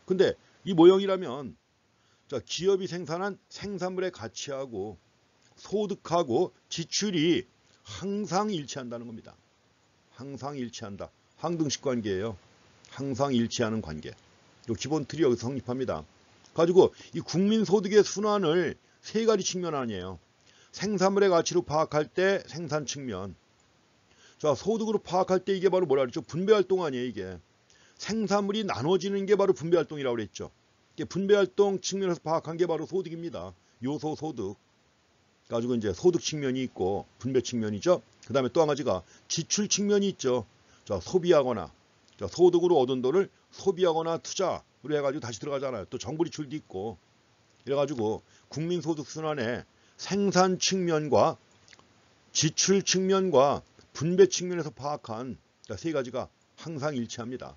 근데 이 모형이라면 자, 기업이 생산한 생산물의 가치하고 소득하고 지출이 항상 일치한다는 겁니다. 항상 일치한다. 항등식 관계예요. 항상 일치하는 관계. 이 기본 틀이 여기서 성립합니다. 가지고 이 국민소득의 순환을 세 가지 측면 아니에요. 생산물의 가치로 파악할 때 생산 측면. 자, 소득으로 파악할 때 이게 바로 뭐라 그랬죠? 분배활동 아니에요, 이게. 생산물이 나눠지는 게 바로 분배활동이라고 그랬죠. 이게 분배활동 측면에서 파악한 게 바로 소득입니다. 요소 소득. 가지고 이제 소득 측면이 있고 분배 측면이죠. 그 다음에 또 한 가지가 지출 측면이 있죠. 자, 소비하거나 자, 소득으로 얻은 돈을 소비하거나 투자로 해가지고 다시 들어가잖아요. 또 정부 지출도 있고. 이래가지고 국민소득 순환에 생산 측면과 지출 측면과 분배 측면에서 파악한 자, 세 가지가 항상 일치합니다.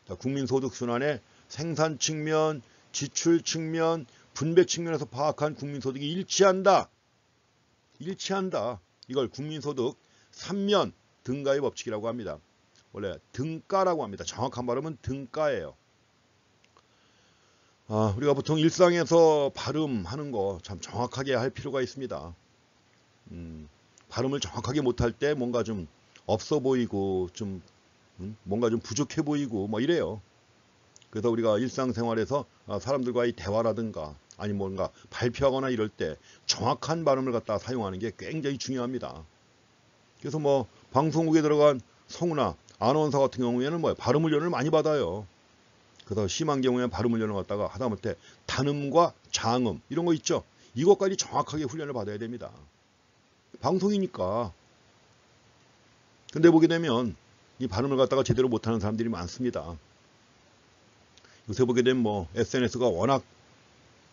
자, 국민소득 순환에 생산 측면, 지출 측면, 분배 측면에서 파악한 국민소득이 일치한다. 일치한다. 이걸 국민소득 3면 등가의 법칙이라고 합니다. 원래 등가라고 합니다. 정확한 발음은 등가예요. 우리가 보통 일상에서 발음하는 거 참 정확하게 할 필요가 있습니다. 발음을 정확하게 못할 때 뭔가 좀 없어 보이고 좀 뭔가 좀 부족해 보이고 뭐 이래요. 그래서 우리가 일상생활에서 사람들과의 대화라든가 아니 뭔가 발표하거나 이럴 때 정확한 발음을 갖다 사용하는 게 굉장히 중요합니다. 그래서 뭐 방송국에 들어간 성우나 아나운서 같은 경우에는 뭐 발음 훈련을 많이 받아요. 그래서 심한 경우에는 발음 훈련을 갖다가 하다못해 단음과 장음 이런 거 있죠. 이것까지 정확하게 훈련을 받아야 됩니다. 방송이니까. 근데 보게 되면 이 발음을 갖다가 제대로 못하는 사람들이 많습니다. 요새 보게 되면 뭐 SNS가 워낙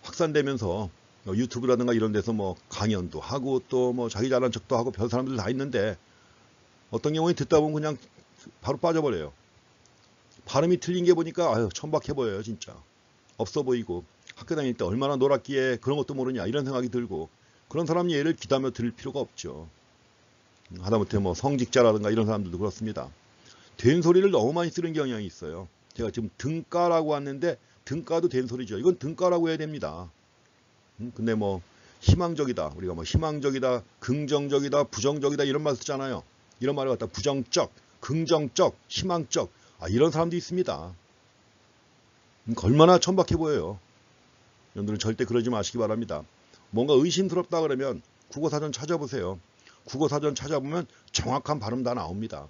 확산되면서 유튜브라든가 이런 데서 뭐 강연도 하고 또 뭐 자기 잘난 척도 하고 별 사람들 다 있는데 어떤 경우에 듣다 보면 그냥 바로 빠져버려요. 발음이 틀린 게 보니까 아유 천박해 보여요. 진짜 없어 보이고 학교 다닐 때 얼마나 놀았기에 그런 것도 모르냐 이런 생각이 들고 그런 사람 예를 귀담아 들을 필요가 없죠. 하다못해 뭐 성직자라든가 이런 사람들도 그렇습니다. 된소리를 너무 많이 쓰는 경향이 있어요. 제가 지금 등가라고 왔는데 등가도 된소리죠. 이건 등가라고 해야 됩니다. 근데 뭐 희망적이다. 우리가 뭐 희망적이다, 긍정적이다, 부정적이다 이런 말 쓰잖아요. 이런 말을 갖다 부정적, 긍정적, 희망적 이런 사람도 있습니다. 얼마나 천박해 보여요. 여러분들은 절대 그러지 마시기 바랍니다. 뭔가 의심스럽다 그러면 국어사전 찾아보세요. 국어사전 찾아보면 정확한 발음 다 나옵니다.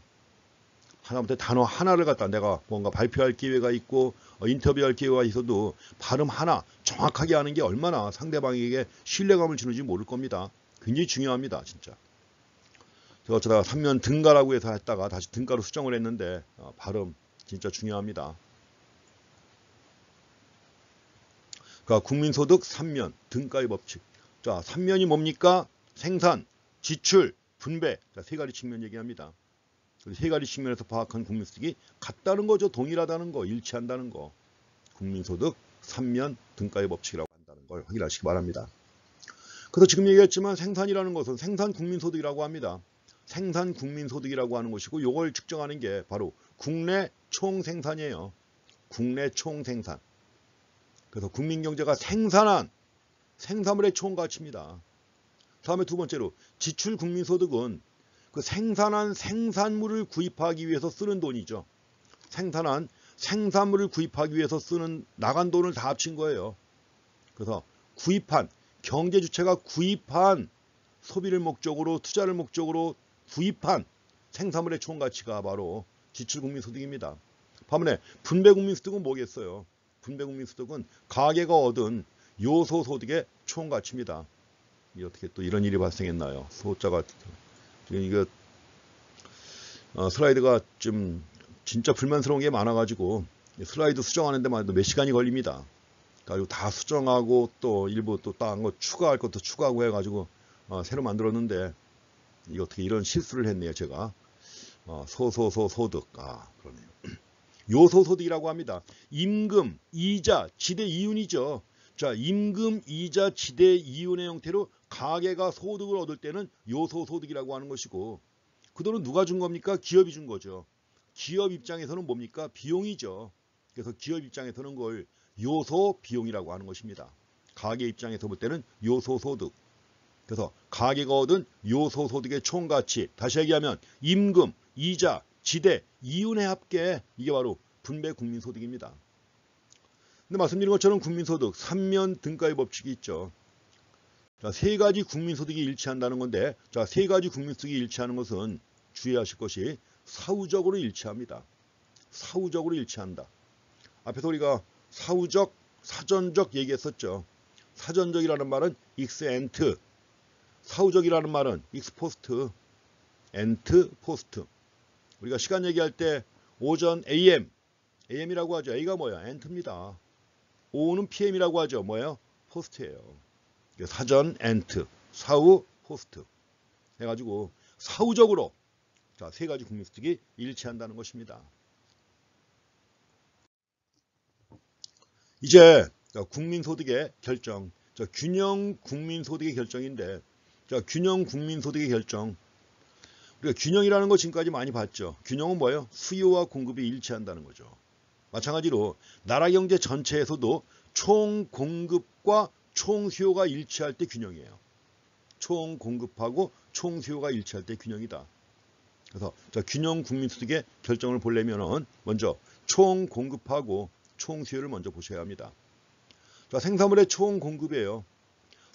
하다못해 단어 하나를 갖다 내가 뭔가 발표할 기회가 있고 인터뷰할 기회가 있어도 발음 하나 정확하게 하는 게 얼마나 상대방에게 신뢰감을 주는지 모를 겁니다. 굉장히 중요합니다. 진짜. 제가 어쩌다가 3면 등가라고 해서 했다가 다시 등가로 수정을 했는데 발음 진짜 중요합니다. 그러니까 국민소득 3면 등가의 법칙. 자, 3면이 뭡니까? 생산, 지출, 분배. 자, 세 가지 측면 얘기합니다. 세 가지 측면에서 파악한 국민소득이 같다는 거죠. 동일하다는 거, 일치한다는 거. 국민소득 3면 등가의 법칙이라고 한다는 걸 확인하시기 바랍니다. 그래서 지금 얘기했지만 생산이라는 것은 생산 국민소득이라고 합니다. 생산 국민소득이라고 하는 것이고 이걸 측정하는 게 바로 국내 총생산이에요. 국내 총생산. 그래서 국민경제가 생산한 생산물의 총가치입니다. 다음에 두 번째로 지출 국민소득은 그 생산한 생산물을 구입하기 위해서 쓰는 돈이죠. 생산한 생산물을 구입하기 위해서 쓰는 나간 돈을 다 합친 거예요. 그래서 구입한 경제 주체가 구입한 소비를 목적으로 투자를 목적으로 구입한 생산물의 총가치가 바로 지출 국민소득입니다. 반면에 분배 국민소득은 뭐겠어요? 분배 국민소득은 가계가 얻은 요소소득의 총가치입니다. 어떻게 또 이런 일이 발생했나요? 소자가 지금 이거 슬라이드가 좀 진짜 불만스러운 게 많아가지고 슬라이드 수정하는 데만 해도 몇 시간이 걸립니다. 그리고 다 수정하고 또 일부 또 딴 거 추가할 것도 추가하고 해가지고 새로 만들었는데 이거 어떻게 이런 실수를 했네요. 제가 소득 그러네요. 요소소득이라고 합니다. 임금, 이자, 지대 이윤이죠. 자, 임금, 이자, 지대 이윤의 형태로 가계가 소득을 얻을 때는 요소소득이라고 하는 것이고 그 돈은 누가 준 겁니까? 기업이 준 거죠. 기업 입장에서는 뭡니까? 비용이죠. 그래서 기업 입장에서는 그걸 요소 비용이라고 하는 것입니다. 가계 입장에서 볼 때는 요소소득. 그래서 가계가 얻은 요소소득의 총가치, 다시 얘기하면 임금, 이자, 지대, 이윤의 합계, 이게 바로 분배 국민소득입니다. 근데 말씀드린 것처럼 국민소득 3면 등가의 법칙이 있죠. 자, 세 가지 국민소득이 일치한다는 건데, 자, 세 가지 국민소득이 일치하는 것은 주의하실 것이 사후적으로 일치합니다. 사후적으로 일치한다. 앞에서 우리가 사후적, 사전적 얘기했었죠. 사전적이라는 말은 ex ante, 사후적이라는 말은 ex post, ante post. 우리가 시간 얘기할 때 오전 AM, AM이라고 하죠. A가 뭐야? ante입니다. 오후는 PM이라고 하죠. 뭐예요? post예요. 사전 ante, 사후 post 해가지고 사후적으로 자, 세 가지 국민소득이 일치한다는 것입니다. 이제 국민소득의 결정, 균형 국민소득의 결정인데, 자, 균형 국민소득의 결정. 우리가 균형이라는 거 지금까지 많이 봤죠. 균형은 뭐예요? 수요와 공급이 일치한다는 거죠. 마찬가지로 나라 경제 전체에서도 총 공급과 총 수요가 일치할 때 균형이에요. 총 공급하고 총 수요가 일치할 때 균형이다. 그래서 자, 균형 국민소득의 결정을 보려면은 먼저 총 공급하고 총 수요를 먼저 보셔야 합니다. 자, 생산물의 총 공급이에요.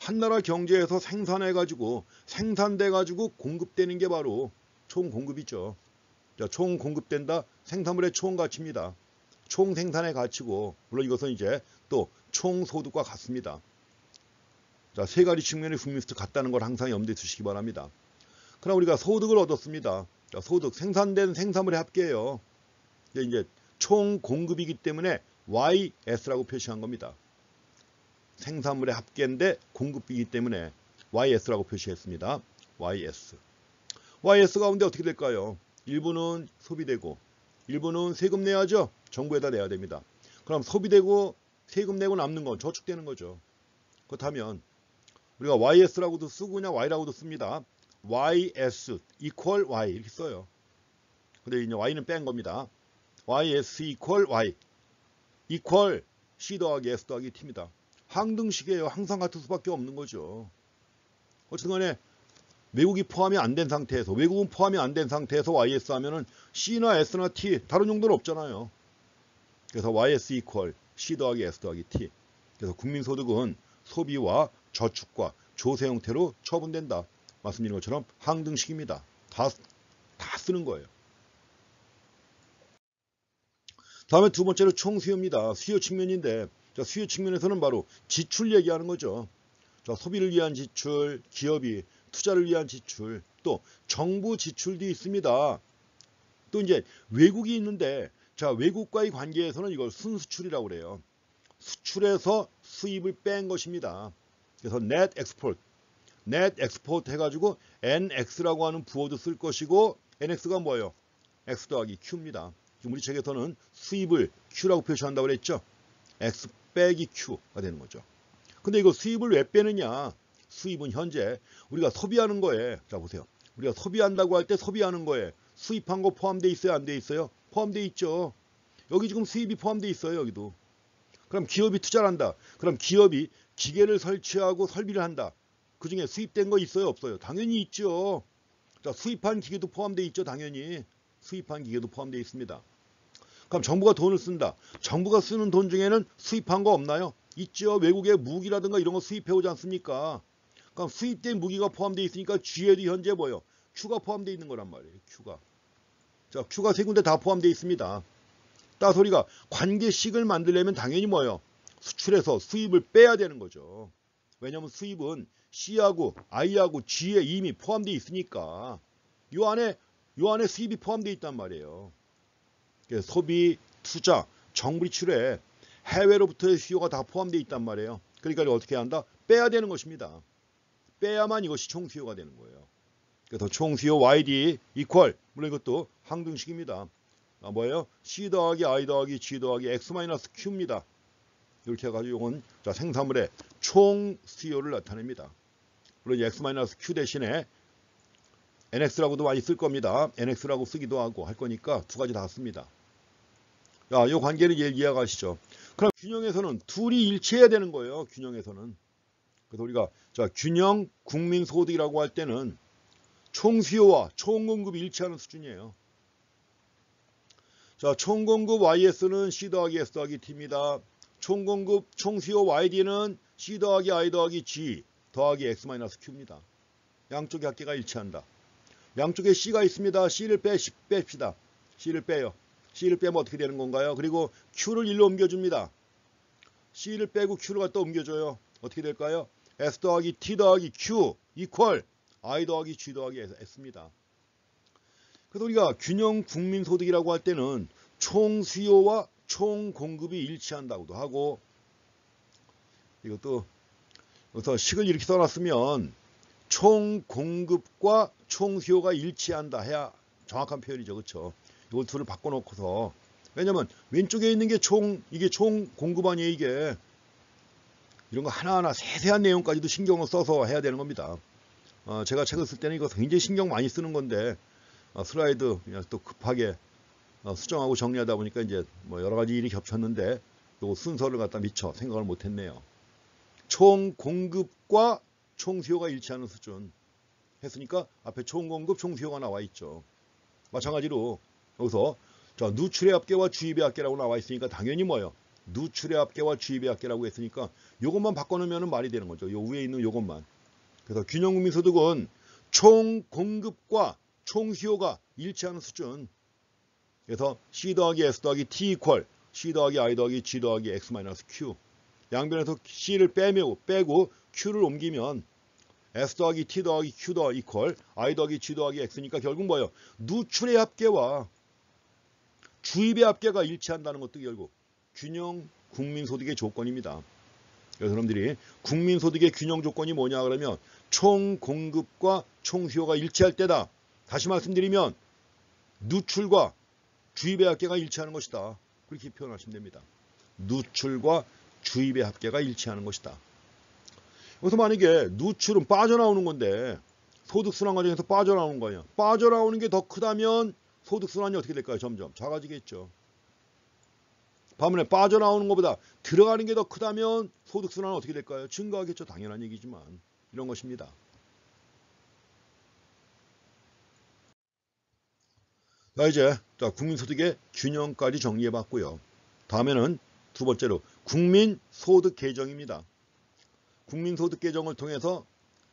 한 나라 경제에서 생산해가지고 생산돼가지고 공급되는 게 바로 총 공급이죠. 자, 총 공급된다. 생산물의 총 가치입니다. 총 생산의 가치고 물론 이것은 이제 또 총 소득과 같습니다. 자, 세 가지 측면의 국민소득 같다는 걸 항상 염두에 두시기 바랍니다. 그럼 우리가 소득을 얻었습니다. 자, 소득 생산된 생산물의 합계예요. 이제 총 공급이기 때문에 YS라고 표시한 겁니다. 생산물의 합계인데 공급이기 때문에 YS라고 표시했습니다. YS. YS 가운데 어떻게 될까요? 일부는 소비되고 일부는 세금 내야죠. 정부에다 내야 됩니다. 그럼 소비되고 세금 내고 남는 건 저축되는 거죠. 그렇다면 우리가 YS라고도 쓰고 그냥 Y라고도 씁니다. YS equal Y 이렇게 써요. 근데 이제 Y는 뺀 겁니다. YS equal Y equal C 더하기 S 더하기 T입니다. 항등식이에요. 항상 같을 수밖에 없는 거죠. 어쨌든 간에 외국이 포함이 안 된 상태에서 외국은 포함이 안 된 상태에서 YS 하면은 C나 S나 T 다른 용도는 없잖아요. 그래서 YS equal C 더하기 S 더하기 T. 그래서 국민소득은 소비와 저축과 조세 형태로 처분된다. 말씀드린 것처럼 항등식입니다. 다 쓰는 거예요. 다음에 두 번째로 총수요입니다. 수요 측면인데 자, 수요 측면에서는 바로 지출 얘기하는 거죠. 자, 소비를 위한 지출, 기업이 투자를 위한 지출, 또 정부 지출도 있습니다. 또 이제 외국이 있는데 자, 외국과의 관계에서는 이걸 순수출이라고 그래요. 수출에서 수입을 뺀 것입니다. 그래서 net export 해가지고 NX라고 하는 부호도 쓸 것이고 NX가 뭐예요? X 더하기 Q입니다. 지금 우리 책에서는 수입을 Q라고 표시한다고 그랬죠. X 빼기 Q가 되는 거죠. 근데 이거 수입을 왜 빼느냐? 수입은 현재 우리가 소비하는 거에 자 보세요. 우리가 소비한다고 할 때 소비하는 거에 수입한 거 포함되어 있어요? 안 돼 있어요? 포함되어 있죠. 여기 지금 수입이 포함되어 있어요. 여기도. 그럼 기업이 투자를 한다. 그럼 기업이 기계를 설치하고 설비를 한다. 그 중에 수입된 거 있어요? 없어요? 당연히 있죠. 자, 수입한 기계도 포함되어 있죠. 당연히. 수입한 기계도 포함되어 있습니다. 그럼 정부가 돈을 쓴다. 정부가 쓰는 돈 중에는 수입한 거 없나요? 있죠. 외국의 무기라든가 이런 거 수입해 오지 않습니까? 그럼 수입된 무기가 포함되어 있으니까 G에도 현재 뭐예요? Q가 포함되어 있는 거란 말이에요. Q가. 자, Q가 세 군데 다 포함되어 있습니다. 따라서 우리가 관계식을 만들려면 당연히 뭐예요? 수출해서 수입을 빼야 되는 거죠. 왜냐하면 수입은 C하고 I하고 G에 이미 포함되어 있으니까 요 안에 수입이 포함되어 있단 말이에요. 소비, 투자, 정부 지출에 해외로부터의 수요가 다 포함되어 있단 말이에요. 그러니까 어떻게 한다? 빼야 되는 것입니다. 빼야만 이것이 총수요가 되는 거예요. 그래서 총수요 YD 이퀄, 물론 이것도 항등식입니다. 뭐예요? C 더하기 I 더하기 G 더하기 X 마이너스 Q입니다. 이렇게 해가지고 이건 생산물의 총 수요를 나타냅니다. 물론 X 마이너스 Q 대신에 NX라고도 많이 쓸 겁니다. NX라고 쓰기도 하고 할 거니까 두 가지 다 씁니다. 자, 이 관계를 이해하시죠. 그럼 균형에서는 둘이 일치해야 되는 거예요. 균형에서는. 그래서 우리가 균형 국민소득이라고 할 때는 총수요와 총공급이 일치하는 수준이에요. 자, 총공급 YS는 C 더하기 S 더하기 T입니다. 총공급 총수요 YD는 C 더하기 I 더하기 G 더하기 X 마이너스 Q입니다. 양쪽의 합계가 일치한다. 양쪽에 C가 있습니다. C를 뺍시다. C를 빼요. C를 빼면 어떻게 되는 건가요? 그리고 Q를 일로 옮겨줍니다. C를 빼고 Q를 갖다 옮겨줘요. 어떻게 될까요? S 더하기 T 더하기 Q 이퀄 I 더하기 G 더하기 S입니다. 그래서 우리가 균형 국민소득이라고 할 때는 총수요와 총공급이 일치한다고도 하고, 이것도 그래서 식을 이렇게 써놨으면 총공급과 총수요가 일치한다 해야 정확한 표현이죠. 그렇죠? 이걸 둘을 바꿔놓고서, 왜냐면 왼쪽에 있는 게 이게 총공급 아니에요. 이게 이런 거 하나하나 세세한 내용까지도 신경을 써서 해야 되는 겁니다. 제가 책을 쓸 때는 이거 굉장히 신경 많이 쓰는 건데 슬라이드 그냥 또 급하게 수정하고 정리하다 보니까 이제 뭐 여러 가지 일이 겹쳤는데 요 순서를 갖다 미처 생각을 못했네요. 총공급과 총수요가 일치하는 수준 했으니까 앞에 총공급, 총수요가 나와 있죠. 마찬가지로 여기서 누출의 합계와 주입의 합계라고 나와 있으니까 당연히 뭐예요? 누출의 합계와 주입의 합계라고 했으니까 요것만 바꿔놓으면 말이 되는 거죠. 요 위에 있는 요것만. 그래서 균형국민소득은 총공급과 총수요가 일치하는 수준. 그래서 C 더하기 S 더하기 T 이퀄 C 더하기 I 더하기 G 더하기 X 마이너스 Q. 양변에서 C를 빼고 Q를 옮기면 S 더하기 T 더하기 Q 더하기 이퀄 I 더하기 G 더하기 X니까 결국 뭐예요? 누출의 합계와 주입의 합계가 일치한다는 것도 결국 균형 국민소득의 조건입니다. 그래서 여러분들이 국민소득의 균형 조건이 뭐냐 그러면 총공급과 총수요가 일치할 때다. 다시 말씀드리면 누출과 주입의 합계가 일치하는 것이다. 그렇게 표현하시면 됩니다. 누출과 주입의 합계가 일치하는 것이다. 그래서 만약에 누출은 빠져나오는 건데 소득순환 과정에서 빠져나오는 거예요. 빠져나오는 게 더 크다면 소득순환이 어떻게 될까요? 점점 작아지겠죠. 반면에 빠져나오는 것보다 들어가는 게 더 크다면 소득순환은 어떻게 될까요? 증가하겠죠. 당연한 얘기지만 이런 것입니다. 자, 이제 국민소득의 균형까지 정리해봤고요. 다음에는 두 번째로 국민소득 계정입니다. 국민소득 계정을 통해서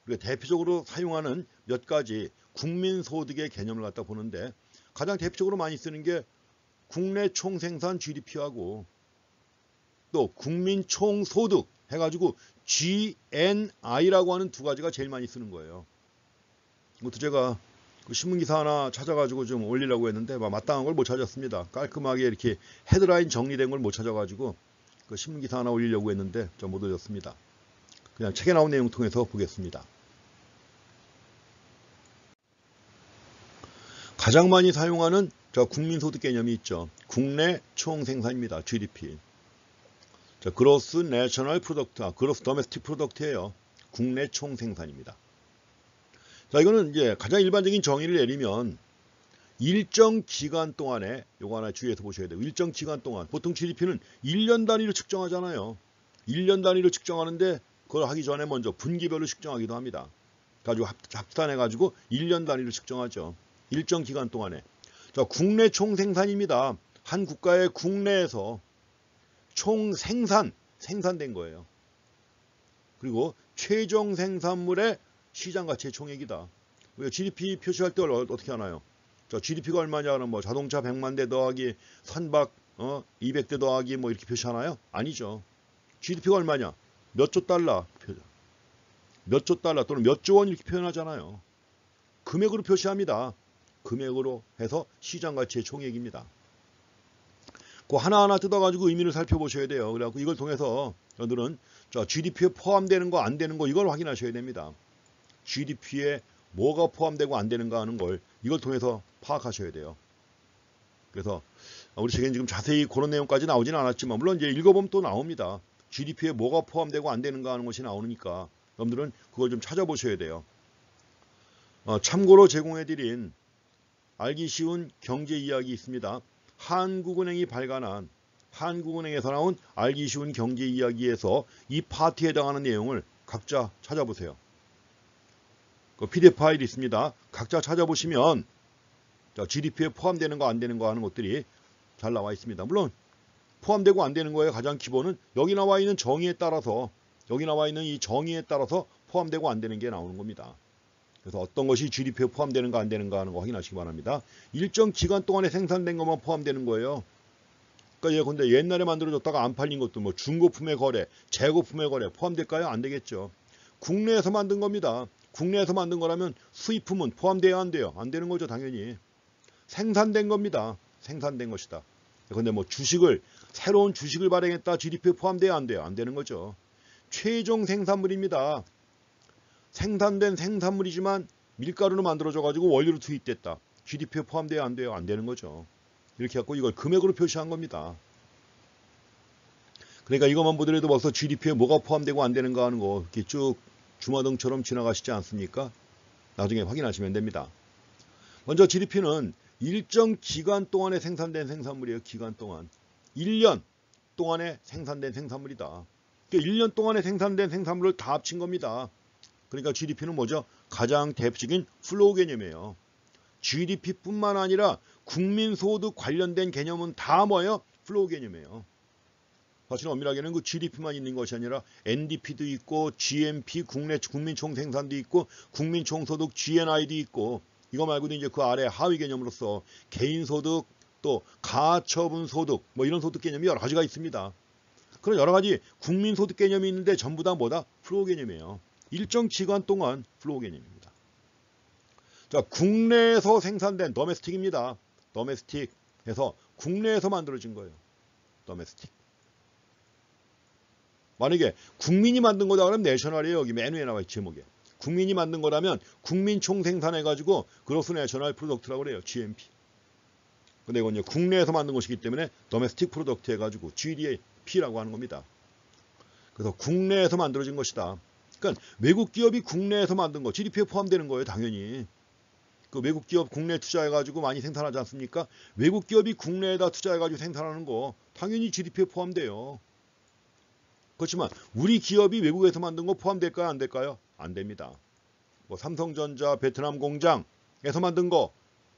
우리가 대표적으로 사용하는 몇 가지 국민소득의 개념을 갖다 보는데 가장 대표적으로 많이 쓰는 게 국내 총생산 GDP하고 또 국민 총소득 해가지고 GNI라고 하는 두 가지가 제일 많이 쓰는 거예요. 이것도 제가 신문기사 하나 찾아가지고 좀 올리려고 했는데 마땅한 걸 못 찾았습니다. 깔끔하게 이렇게 헤드라인 정리된 걸 못 찾아가지고 그 신문기사 하나 올리려고 했는데 좀 못 올렸습니다. 그냥 책에 나온 내용 통해서 보겠습니다. 가장 많이 사용하는 국민소득 개념이 있죠. 국내 총생산입니다. GDP. 그로스 내셔널 프로덕트, 그로스 도메스틱 프로덕트예요. 국내 총생산입니다. 자, 이거는 이제 가장 일반적인 정의를 내리면 일정 기간 동안에 요거 하나 주의해서 보셔야 돼요. 일정 기간 동안 보통 GDP는 1년 단위로 측정하잖아요. 1년 단위로 측정하는데 그걸 하기 전에 먼저 분기별로 측정하기도 합니다. 가지고 합산해 가지고 1년 단위로 측정하죠. 일정 기간 동안에. 자, 국내 총생산입니다. 한 국가의 국내에서 생산된 거예요. 그리고 최종 생산물의 시장 가치의 총액이다. 우리가 GDP 표시할 때 어떻게 하나요? 자, GDP가 얼마냐 그러면 뭐 자동차 100만 대 더하기 선박 200대 더하기 뭐 이렇게 표시하나요? 아니죠. GDP가 얼마냐? 몇 조 달러, 몇 조 달러 또는 몇 조 원 이렇게 표현하잖아요. 금액으로 표시합니다. 금액으로 해서 시장 가치의 총액입니다. 그 하나하나 뜯어가지고 의미를 살펴보셔야 돼요. 그래갖고 이걸 통해서 여러분들은 GDP에 포함되는 거 안 되는 거 이걸 확인하셔야 됩니다. GDP에 뭐가 포함되고 안 되는가 하는 걸 이걸 통해서 파악하셔야 돼요. 그래서 우리 책에는 지금 자세히 그런 내용까지 나오지는 않았지만 물론 이제 읽어보면 또 나옵니다. GDP에 뭐가 포함되고 안 되는가 하는 것이 나오니까 여러분들은 그걸 좀 찾아보셔야 돼요. 참고로 제공해드린 알기 쉬운 경제 이야기 있습니다. 한국은행이 발간한 한국은행에서 나온 알기 쉬운 경제 이야기에서 이 파트에 해당하는 내용을 각자 찾아보세요. 그 PDF 파일이 있습니다. 각자 찾아보시면 GDP에 포함되는 거 안 되는 거 하는 것들이 잘 나와 있습니다. 물론 포함되고 안 되는 거에 가장 기본은 여기 나와 있는 정의에 따라서 포함되고 안 되는 게 나오는 겁니다. 그래서 어떤 것이 GDP에 포함되는가 안 되는가 하는 거 확인하시기 바랍니다. 일정 기간 동안에 생산된 것만 포함되는 거예요. 그러니까 예컨대 옛날에 만들어졌다가 안 팔린 것도 뭐 중고품의 거래, 재고품의 거래 포함될까요? 안 되겠죠. 국내에서 만든 겁니다. 국내에서 만든 거라면 수입품은 포함돼야 안 돼요. 안 되는 거죠, 당연히. 생산된 겁니다. 생산된 것이다. 근데 뭐 새로운 주식을 발행했다. GDP에 포함돼야 안 돼요. 안 되는 거죠. 최종 생산물입니다. 생산된 생산물이지만 밀가루로 만들어져 가지고 원료로 투입됐다. GDP에 포함돼야 안 돼요. 안 되는 거죠. 이렇게 갖고 이걸 금액으로 표시한 겁니다. 그러니까 이것만 보더라도 벌써 GDP에 뭐가 포함되고 안 되는가 하는 거 이렇게 쭉 주마등처럼 지나가시지 않습니까? 나중에 확인하시면 됩니다. 먼저 GDP는 일정 기간 동안에 생산된 생산물이에요. 기간 동안. 1년 동안에 생산된 생산물이다. 그러니까 1년 동안에 생산된 생산물을 다 합친 겁니다. 그러니까 GDP는 뭐죠? 가장 대표적인 플로우 개념이에요. GDP뿐만 아니라 국민소득 관련된 개념은 다 뭐예요? 플로우 개념이에요. 사실 엄밀하게는 그 GDP만 있는 것이 아니라 NDP도 있고 GNP 국민총생산도 있고 국민총소득 GNI도 있고 이거 말고도 이제 그 아래 하위 개념으로서 개인소득 또 가처분소득 뭐 이런 소득 개념이 여러 가지가 있습니다. 그런 여러 가지 국민소득 개념이 있는데 전부 다 뭐다? 플로우 개념이에요. 일정 기간 동안 플로우 개념입니다. 자, 국내에서 생산된 도메스틱입니다. 도메스틱해서 국내에서 만들어진 거예요. 도메스틱. 만약에 국민이 만든 거다 그러면 내셔널이에요. 여기 맨 위에 나와 있는 제목에. 국민이 만든 거라면 국민 총생산해가지고 그로스 내셔널 프로덕트라고 그래요. GNP. 근데 이건 이제 국내에서 만든 것이기 때문에 도메스틱 프로덕트 해가지고 GDP라고 하는 겁니다. 그래서 국내에서 만들어진 것이다. 그러니까 외국 기업이 국내에서 만든 거 GDP에 포함되는 거예요. 당연히. 그 외국 기업 국내에 투자해가지고 많이 생산하지 않습니까? 외국 기업이 국내에다 투자해가지고 생산하는 거 당연히 GDP에 포함돼요. 그렇지만 우리 기업이 외국에서 만든 거 포함될까요? 안 될까요? 안 됩니다. 뭐 삼성전자 베트남 공장에서 만든 거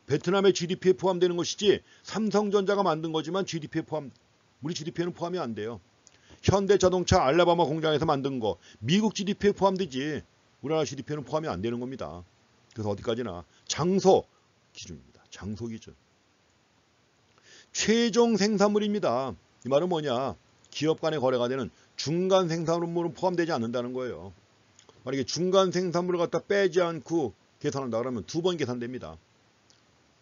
베트남의 GDP에 포함되는 것이지 삼성전자가 만든 거지만 GDP에 우리 GDP에는 포함이 안 돼요. 현대자동차 알라바마 공장에서 만든 거 미국 GDP에 포함되지 우리나라 GDP에는 포함이 안 되는 겁니다. 그래서 어디까지나 장소 기준입니다. 장소 기준. 최종 생산물입니다. 이 말은 뭐냐? 기업 간의 거래가 되는 중간 생산물은 포함되지 않는다는 거예요. 만약에 중간 생산물을 갖다 빼지 않고 계산한다 그러면 2번 계산됩니다.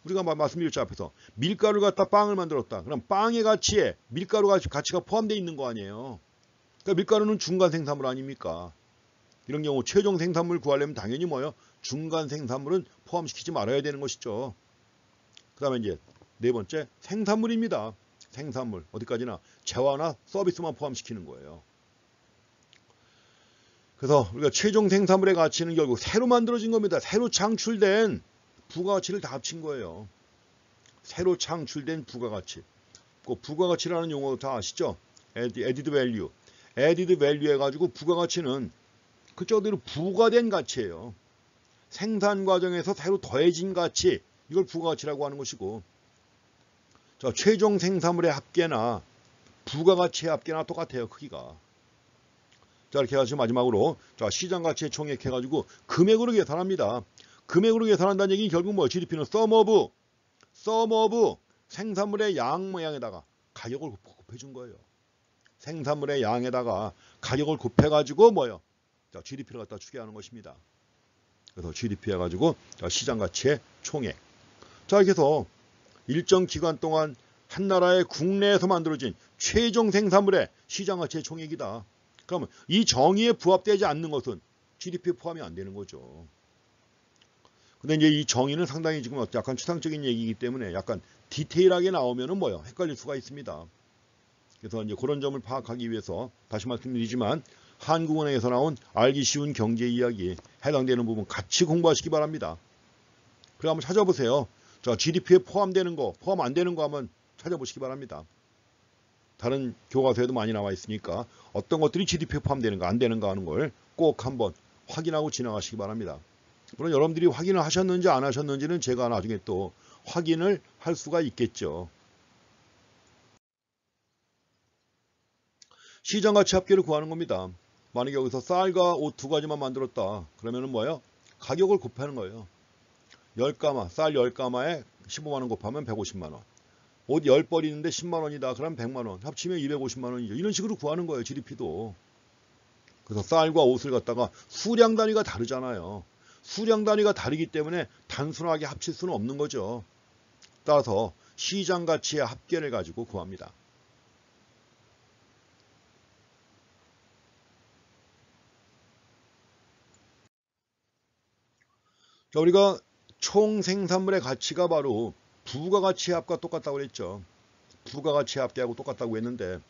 우리가 말씀드렸죠 앞에서 밀가루를 갖다 빵을 만들었다. 그럼 빵의 가치에 밀가루 가치가 포함되어 있는 거 아니에요. 그러니까 밀가루는 중간 생산물 아닙니까? 이런 경우 최종 생산물 구하려면 당연히 뭐예요? 중간 생산물은 포함시키지 말아야 되는 것이죠. 그 다음에 이제 네 번째 생산물입니다. 생산물 어디까지나 재화나 서비스만 포함시키는 거예요. 그래서 우리가 최종 생산물의 가치는 결국 새로 만들어진 겁니다. 새로 창출된 부가가치를 다 합친 거예요. 새로 창출된 부가가치. 그 부가가치라는 용어 다 아시죠? added value. added value 해가지고 부가가치는 그쪽대로 부과된 가치예요. 생산 과정에서 새로 더해진 가치, 이걸 부가가치라고 하는 것이고, 자, 최종 생산물의 합계나 부가가치의 합계나 똑같아요, 크기가. 자, 이렇게 해가지고 마지막으로 자, 시장가치의 총액 해가지고 금액으로 계산합니다. 금액으로 계산한다는 얘기는 결국 뭐 GDP는 sum of 생산물의 양 모양에다가 가격을 곱해준 거예요. 생산물의 양에다가 가격을 곱해가지고 뭐요? 자, GDP를 갖다 추계하는 것입니다. 그래서 GDP 해가지고 자, 시장가치의 총액. 자, 이렇게 해서 일정 기간 동안 한 나라의 국내에서 만들어진 최종 생산물의 시장가치의 총액이다. 그러면 이 정의에 부합되지 않는 것은 GDP에 포함이 안 되는 거죠. 근데 이제 이 정의는 상당히 지금 약간 추상적인 얘기이기 때문에 약간 디테일하게 나오면은 뭐요? 헷갈릴 수가 있습니다. 그래서 이제 그런 점을 파악하기 위해서 다시 말씀드리지만 한국은행에서 나온 알기 쉬운 경제 이야기 해당되는 부분 같이 공부하시기 바랍니다. 그래 한번 찾아보세요. 자, GDP에 포함되는 거, 포함 안 되는 거 한번 찾아보시기 바랍니다. 다른 교과서에도 많이 나와 있으니까 어떤 것들이 GDP에 포함되는가 안 되는가 하는 걸 꼭 한번 확인하고 지나가시기 바랍니다. 물론 여러분들이 확인을 하셨는지 안 하셨는지는 제가 나중에 또 확인을 할 수가 있겠죠. 시장가치 합계를 구하는 겁니다. 만약에 여기서 쌀과 옷 두 가지만 만들었다. 그러면은 뭐예요? 가격을 곱하는 거예요. 10가마, 쌀 10가마에 15만원 곱하면 150만원. 옷 10벌 있는데 10만원이다. 그럼 100만원. 합치면 250만원이죠. 이런 식으로 구하는 거예요. GDP도. 그래서 쌀과 옷을 갖다가 수량 단위가 다르잖아요. 수량 단위가 다르기 때문에 단순하게 합칠 수는 없는 거죠. 따라서 시장 가치의 합계를 가지고 구합니다. 자, 우리가 총 생산물의 가치가 바로 부가가치의 합과 똑같다고 그랬죠. 부가가치의 합계하고 똑같다고 했는데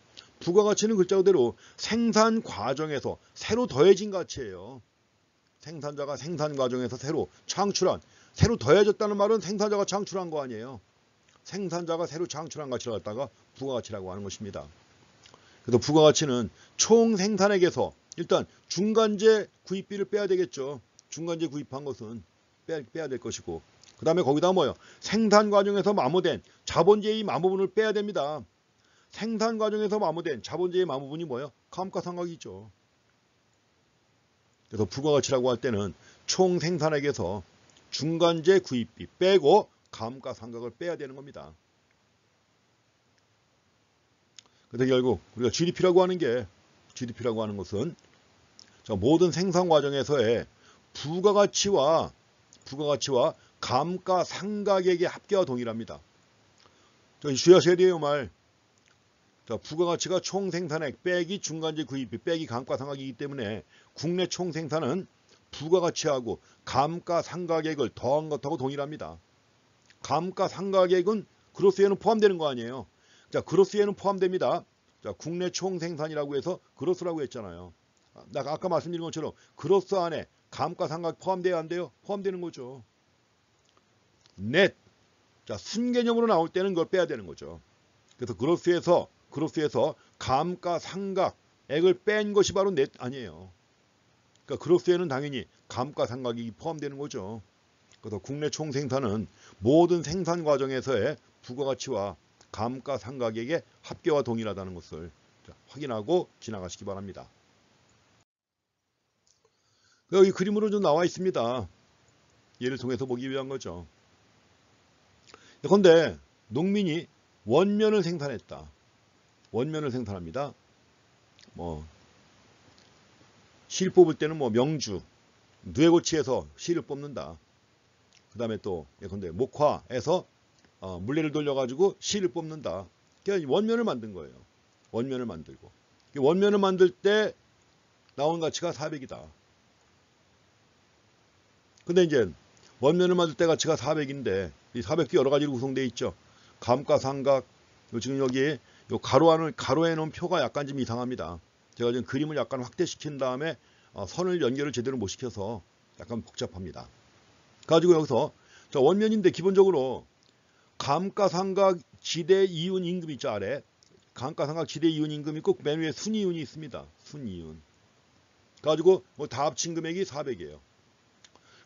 부가가치는 글자 그대로 생산 과정에서 새로 더해진 가치예요. 생산자가 생산 과정에서 새로 창출한, 새로 더해졌다는 말은 생산자가 창출한 거 아니에요. 생산자가 새로 창출한 가치를 갖다가 부가가치라고 하는 것입니다. 그래서 부가가치는 총 생산액에서 일단 중간재 구입비를 빼야 되겠죠. 중간재 구입한 것은 빼야 될 것이고, 그 다음에 거기다 뭐요? 생산 과정에서 마모된 자본재의 마모분을 빼야 됩니다. 생산 과정에서 마모된 자본재의 마모분이 뭐예요? 감가상각이죠. 그래서 부가가치라고 할 때는 총 생산액에서 중간재 구입비 빼고 감가상각을 빼야 되는 겁니다. 그래서 결국 우리가 GDP라고 하는 것은 모든 생산 과정에서의 부가가치와 감가상각액의 합계와 동일합니다. 주의하셔야 돼요, 말. 자, 부가가치가 총생산액 빼기 중간재 구입비 빼기 감가상각이기 때문에 국내 총생산은 부가가치하고 감가상각액을 더한 것하고 동일합니다. 감가상각액은 그로스에는 포함되는 거 아니에요. 자, 그로스에는 포함됩니다. 자, 국내 총생산이라고 해서 그로스라고 했잖아요. 아까 말씀드린 것처럼 그로스 안에 감가상각 포함돼야 안 돼요? 포함되는 거죠. 넷. 자, 순개념으로 나올 때는 그걸 빼야 되는 거죠. 그래서 그로스에서 감가상각액을 뺀 것이 바로 넷 아니에요. 그러니까 그로스에는 당연히 감가상각이 포함되는 거죠. 그래서 국내 총생산은 모든 생산 과정에서의 부가가치와 감가상각액의 합계와 동일하다는 것을 확인하고 지나가시기 바랍니다. 여기 그림으로 좀 나와 있습니다. 예를 통해서 보기 위한 거죠. 그런데 농민이 원면을 생산했다. 원면을 생산합니다. 실 뽑을 때는 명주, 누에고치에서 실을 뽑는다. 그 다음에 또 예컨대 목화에서 물레를 돌려가지고 실을 뽑는다. 그러니까 원면을 만든 거예요. 원면을 만들고. 원면을 만들 때 나온 가치가 400이다. 근데 이제 원면을 만들 때 가치가 400인데 이 400도 여러 가지로 구성되어 있죠. 감가상각, 지금 여기 가로해 놓은 표가 약간 좀 이상합니다. 제가 지금 그림을 약간 확대시킨 다음에 선을 연결을 제대로 못 시켜서 약간 복잡합니다. 가지고 여기서 원면인데 기본적으로 감가상각 지대 이윤 임금 있죠, 아래. 감가상각 지대 이윤 임금 있고 맨 위에 순이윤이 있습니다. 순이윤. 가지고 뭐 다 합친 금액이 400이에요.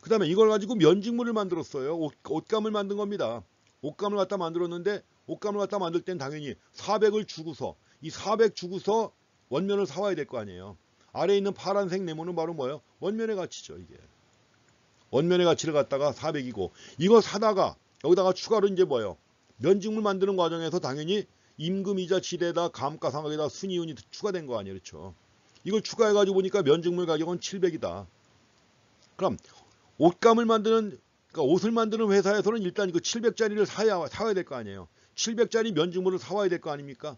그 다음에 이걸 가지고 면직물을 만들었어요. 옷감을 만든 겁니다. 옷감을 갖다 만들었는데 옷감을 갖다 만들 땐 당연히 400을 주고서 이 400 주고서 원면을 사와야 될 거 아니에요. 아래에 있는 파란색 네모는 바로 뭐예요? 원면의 가치죠. 이게 원면의 가치를 갖다가 400이고 이거 사다가 여기다가 추가로 이제 뭐예요? 면직물 만드는 과정에서 당연히 임금이자 지대에다 감가상각에다 순이윤이 추가된 거 아니에요. 그렇죠? 이걸 추가해가지고 보니까 면직물 가격은 700이다. 그럼 옷감을 만드는, 그러니까 옷을 만드는 회사에서는 일단 이거 700짜리를 사야 될 거 아니에요. 700짜리 면직물을 사와야 될 거 아닙니까?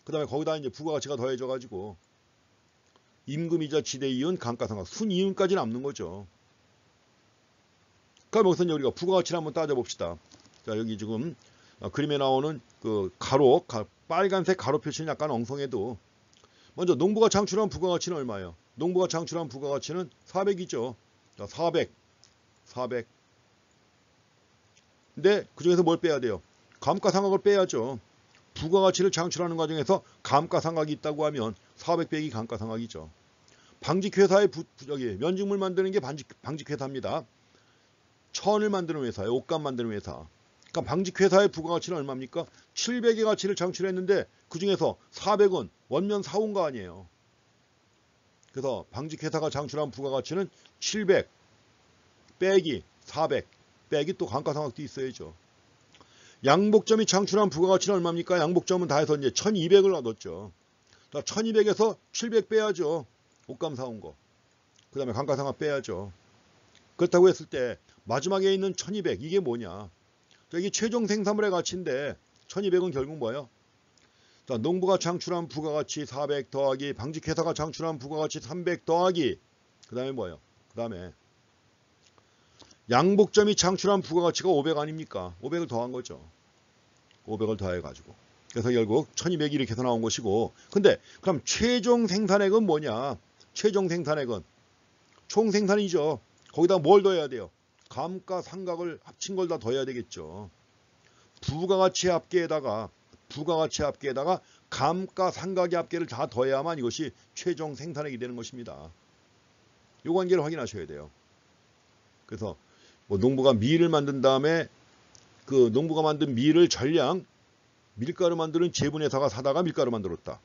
그 다음에 거기다 이제 부가가치가 더해져가지고 임금이자 지대이윤, 감가상각, 순이윤까지 남는 거죠. 그럼 여기서 우리가 부가가치를 한번 따져봅시다. 자, 여기 지금 그림에 나오는 그 빨간색 가로 표시는 약간 엉성해도 먼저 농부가 창출한 부가가치는 얼마예요? 농부가 창출한 부가가치는 400이죠. 자, 400. 근데 그중에서 뭘 빼야 돼요? 감가상각을 빼야죠. 부가가치를 창출하는 과정에서 감가상각이 있다고 하면 400 빼기 감가상각이죠. 방직회사의 면직물 만드는 게 방직회사입니다. 천을 만드는 회사예요. 옷감 만드는 회사. 그러니까 방직회사의 부가가치는 얼마입니까? 700의 가치를 창출했는데 그중에서 400은 원면 사온 거 아니에요. 그래서 방직회사가 창출한 부가가치는 700 빼기 400 빼기 또 감가상각도 있어야죠. 양복점이 창출한 부가가치는 얼마입니까? 양복점은 다 해서 이제 1200을 얻었죠. 자, 1200에서 700 빼야죠. 옷감 사온 거. 그 다음에 감가상각 빼야죠. 그렇다고 했을 때 마지막에 있는 1200 이게 뭐냐? 이게 최종 생산물의 가치인데 1200은 결국 뭐예요? 자, 농부가 창출한 부가가치 400 더하기 방직회사가 창출한 부가가치 300 더하기 그 다음에 뭐예요? 그 다음에 양복점이 창출한 부가가치가 500 아닙니까? 500을 더한 거죠. 500을 더해가지고. 그래서 결국 1200이 이렇게 해서 나온 것이고 근데 그럼 최종 생산액은 뭐냐? 최종 생산액은 총 생산이죠. 거기다 뭘 더해야 돼요? 감가상각을 합친 걸 다 더해야 되겠죠. 부가가치 합계에다가 감가상각의 합계를 다 더해야만 이것이 최종 생산액이 되는 것입니다. 이 관계를 확인하셔야 돼요. 그래서 뭐 농부가 밀을 만든 다음에 그 농부가 만든 밀을 전량 밀가루 만드는 제분회사가 사다가 밀가루 만들었다.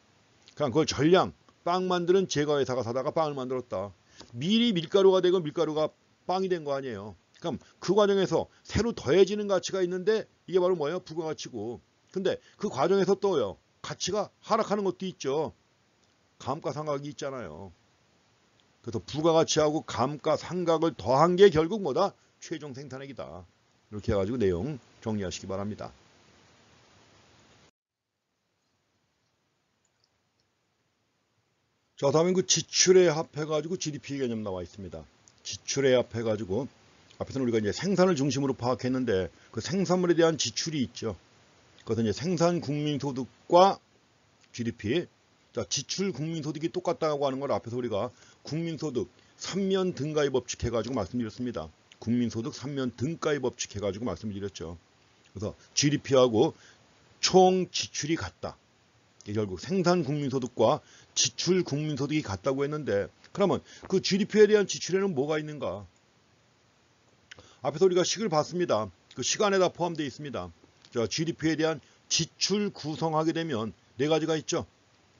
그냥 그걸 전량 빵 만드는 제과회사가 사다가 빵을 만들었다. 밀이 밀가루가 되고 밀가루가 빵이 된 거 아니에요. 그럼 그 과정에서 새로 더해지는 가치가 있는데 이게 바로 뭐예요? 부가가치고. 근데 그 과정에서 또요. 가치가 하락하는 것도 있죠. 감가상각이 있잖아요. 그래서 부가가치하고 감가상각을 더한 게 결국 뭐다? 최종 생산액이다. 이렇게 해가지고 내용 정리하시기 바랍니다. 자, 다음엔 그 지출에 합해가지고 GDP 개념 나와 있습니다. 지출에 합해가지고 앞에서는 우리가 이제 생산을 중심으로 파악했는데 그 생산물에 대한 지출이 있죠. 그것은 이제 생산 국민소득과 GDP. 자, 지출 국민소득이 똑같다고 하는 걸 앞에서 우리가 국민소득 3면 등가의 법칙 해가지고 말씀드렸습니다. 국민소득 3면 등가의 법칙 해가지고 말씀드렸죠. 그래서 GDP하고 총 지출이 같다. 결국 생산 국민소득과 지출 국민소득이 같다고 했는데 그러면 그 GDP에 대한 지출에는 뭐가 있는가? 앞에서 우리가 식을 봤습니다. 그 시간에다 포함되어 있습니다. 자, GDP에 대한 지출 구성하게 되면 네 가지가 있죠.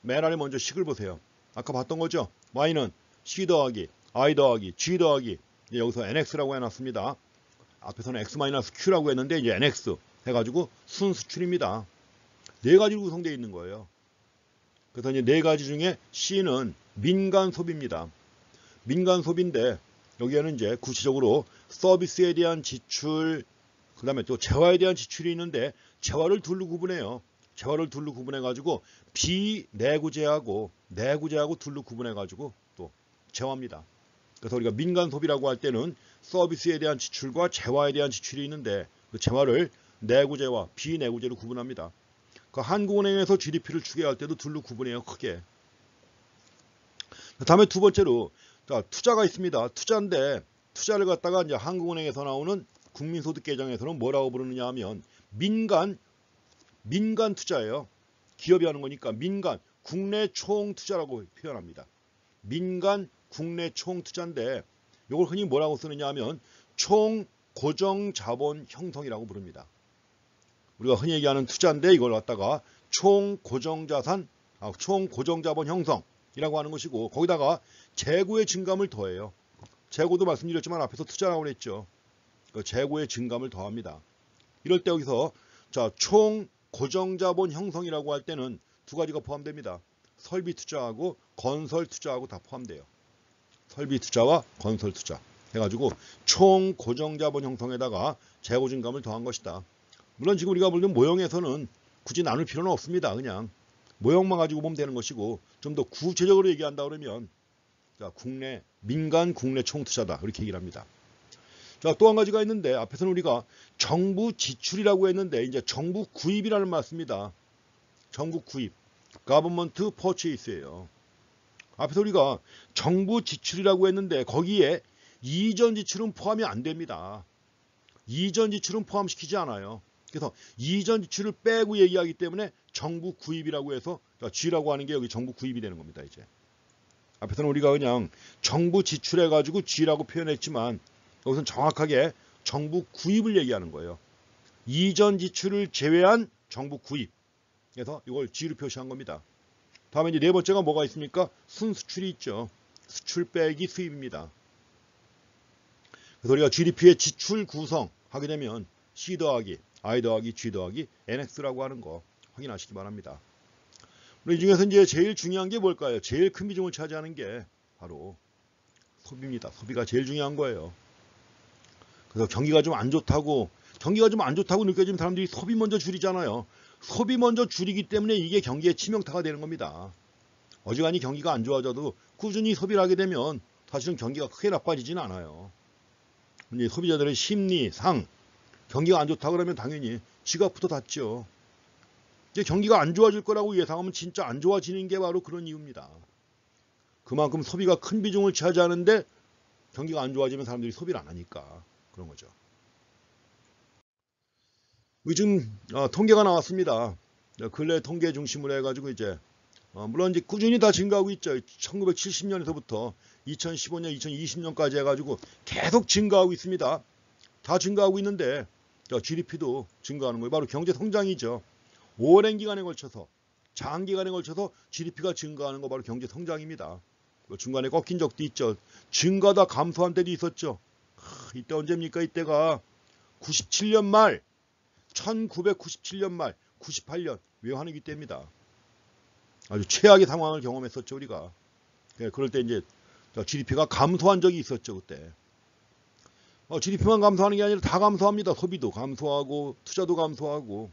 맨 아래 먼저 식을 보세요. 아까 봤던 거죠. Y는 C 더하기 I 더하기 G 더하기 여기서 NX라고 해놨습니다. 앞에서는 X-Q라고 했는데 이제 NX 해가지고 순수출입니다. 네 가지로 구성되어 있는 거예요. 그래서 이제 네 가지 중에 C는 민간 소비입니다. 민간 소비인데 여기에는 이제 구체적으로 서비스에 대한 지출, 그 다음에 또 재화에 대한 지출이 있는데 재화를 둘로 구분해요. 재화를 둘로 구분해가지고 비내구재하고 내구재하고 둘로 구분해가지고 또 재화입니다. 그래서 우리가 민간 소비라고 할 때는 서비스에 대한 지출과 재화에 대한 지출이 있는데 그 재화를 내구재와 비내구재로 구분합니다. 그 한국은행에서 GDP를 추계할 때도 둘로 구분해요. 크게. 다음에 두 번째로 자, 투자가 있습니다. 투자인데 투자를 갖다가 이제 한국은행에서 나오는 국민소득 계정에서는 뭐라고 부르느냐 하면 민간 투자예요. 기업이 하는 거니까 민간 국내 총 투자라고 표현합니다. 민간 국내 총 투자인데 이걸 흔히 뭐라고 쓰느냐 하면 총 고정 자본 형성이라고 부릅니다. 우리가 흔히 얘기하는 투자인데 이걸 갖다가 총 고정 자산, 총 고정 자본 형성이라고 하는 것이고 거기다가 재고의 증감을 더해요. 재고도 말씀드렸지만 앞에서 투자라고 그랬죠. 그 재고의 증감을 더합니다. 이럴 때 여기서 자, 총 고정 자본 형성이라고 할 때는 두 가지가 포함됩니다. 설비 투자하고 건설 투자하고 다 포함돼요. 설비 투자와 건설 투자 해가지고 총 고정 자본 형성에다가 재고 증감을 더한 것이다. 물론 지금 우리가 보는 모형에서는 굳이 나눌 필요는 없습니다. 그냥 모형만 가지고 보면 되는 것이고 좀 더 구체적으로 얘기한다 그러면 자, 민간 국내 총 투자다 이렇게 얘기를 합니다. 자, 또 한 가지가 있는데 앞에서는 우리가 정부 지출이라고 했는데 이제 정부 구입이라는 말 씁니다. 정부 구입, government purchase예요. 앞에서 우리가 정부 지출이라고 했는데 거기에 이전 지출은 포함이 안 됩니다. 이전 지출은 포함시키지 않아요. 그래서 이전 지출을 빼고 얘기하기 때문에 정부 구입이라고 해서 G라고 하는 게 여기 정부 구입이 되는 겁니다. 이제 앞에서는 우리가 그냥 정부 지출해가지고 G라고 표현했지만 여기서는 정확하게 정부 구입을 얘기하는 거예요. 이전 지출을 제외한 정부 구입. 그래서 이걸 G로 표시한 겁니다. 다음에 이제 네 번째가 뭐가 있습니까? 순수출이 있죠. 수출 빼기 수입입니다. 그래서 우리가 GDP의 지출 구성 하게 되면 C 더하기 I 더하기 G 더하기 NX라고 하는 거 확인하시기 바랍니다. 이 중에서 이제 제일 중요한 게 뭘까요? 제일 큰 비중을 차지하는 게 바로 소비입니다. 소비가 제일 중요한 거예요. 그래서 경기가 좀 안 좋다고 느껴지는 사람들이 소비 먼저 줄이잖아요. 소비 먼저 줄이기 때문에 이게 경기의 치명타가 되는 겁니다. 어지간히 경기가 안 좋아져도 꾸준히 소비를 하게 되면 사실은 경기가 크게 나빠지지는 않아요. 이제 소비자들의 심리상 경기가 안 좋다 그러면 당연히 지갑부터 닫죠. 이제 경기가 안 좋아질 거라고 예상하면 진짜 안 좋아지는 게 바로 그런 이유입니다. 그만큼 소비가 큰 비중을 차지하는데 경기가 안 좋아지면 사람들이 소비를 안 하니까 그런 거죠. 지금 통계가 나왔습니다. 근래 통계 중심으로 해가지고 이제 물론 이제 꾸준히 다 증가하고 있죠. 1970년에서부터 2015년, 2020년까지 해가지고 계속 증가하고 있습니다. 다 증가하고 있는데 GDP도 증가하는 거예요. 바로 경제 성장이죠. 오랜 기간에 걸쳐서 장기간에 걸쳐서 GDP가 증가하는 거 바로 경제 성장입니다. 중간에 꺾인 적도 있죠. 증가다 감소한 때도 있었죠. 이때 언제입니까? 이때가 97년 말 1997년 말 98년 외환위기 때입니다. 아주 최악의 상황을 경험했었죠. 우리가. 그럴 때 이제 GDP가 감소한 적이 있었죠. 그때. GDP만 감소하는 게 아니라 다 감소합니다. 소비도 감소하고 투자도 감소하고.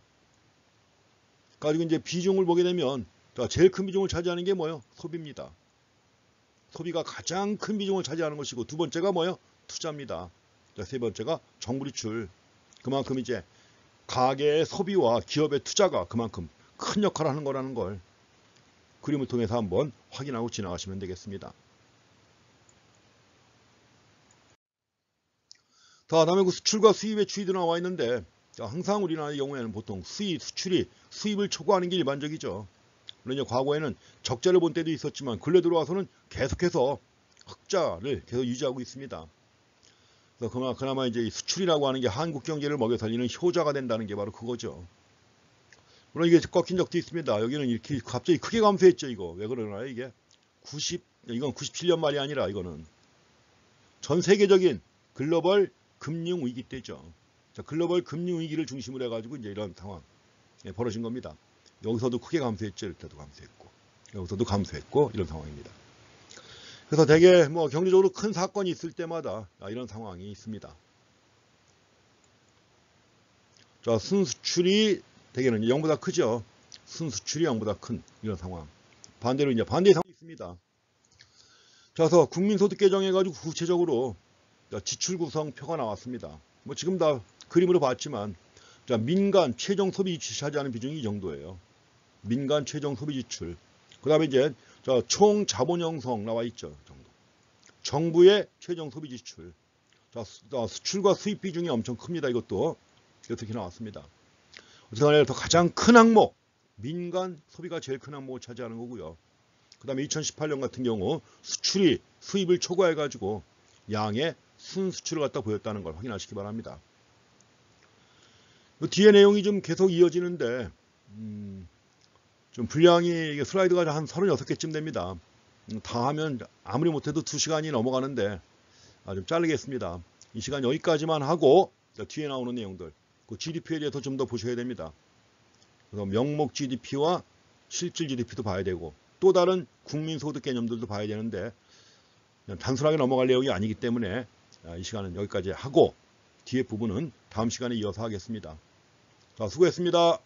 가지고 이제 비중을 보게 되면 제일 큰 비중을 차지하는 게 뭐예요? 소비입니다. 소비가 가장 큰 비중을 차지하는 것이고 두 번째가 뭐예요? 투자입니다. 세 번째가 정부 지출. 그만큼 이제 가계의 소비와 기업의 투자가 그만큼 큰 역할을 하는 거라는 걸 그림을 통해서 한번 확인하고 지나가시면 되겠습니다. 다음에 그 수출과 수입의 추이도 나와 있는데 항상 우리나라의 경우에는 보통 수출이 수입을 초과하는 게 일반적이죠. 물론 이제 과거에는 적자를 본 때도 있었지만 근래 들어와서는 계속해서 흑자를 계속 유지하고 있습니다. 그래서 그나마 이제 이 수출이라고 하는 게 한국 경제를 먹여 살리는 효자가 된다는 게 바로 그거죠. 물론 이게 꺾인 적도 있습니다. 여기는 이렇게 갑자기 크게 감소했죠. 이거 왜 그러나요? 이게 이건 97년 말이 아니라 이거는 전 세계적인 글로벌 금융 위기 때죠. 자, 글로벌 금융 위기를 중심으로 해가지고 이제 이런 상황 벌어진 겁니다. 여기서도 크게 감소했죠. 이때도 감소했고 여기서도 감소했고 이런 상황입니다. 그래서 되게 뭐 경제적으로 큰 사건이 있을 때마다 이런 상황이 있습니다. 자, 순수출이 대개는 0보다 크죠. 순수출이 0보다 큰 이런 상황. 반대로 이제 반대의 상황이 있습니다. 자, 그래서 국민소득 개정해가지고 구체적으로 지출 구성표가 나왔습니다. 뭐 지금 다 그림으로 봤지만 자, 민간 최종 소비 지출 차지하는 비중이 이 정도예요. 민간 최종 소비 지출. 그 다음에 이제 총 자본 형성 나와 있죠. 정도. 정부의 최종 소비 지출. 자, 수출과 수입 비중이 엄청 큽니다. 이것도 이렇게 나왔습니다. 어쨌든 더 가장 큰 항목, 민간 소비가 제일 큰 항목을 차지하는 거고요. 그 다음에 2018년 같은 경우 수출이 수입을 초과해가지고 양의 순수출을 갖다 보였다는 걸 확인하시기 바랍니다. 뒤에 내용이 좀 계속 이어지는데 좀 분량이 슬라이드가 한 36개쯤 됩니다. 다 하면 아무리 못해도 2시간이 넘어가는데 좀 자르겠습니다. 이 시간 여기까지만 하고 뒤에 나오는 내용들, 그 GDP에 대해서 좀 더 보셔야 됩니다. 그래서 명목 GDP와 실질 GDP도 봐야 되고 또 다른 국민소득 개념들도 봐야 되는데 그냥 단순하게 넘어갈 내용이 아니기 때문에 이 시간은 여기까지 하고 뒤에 부분은 다음 시간에 이어서 하겠습니다. 자, 수고했습니다.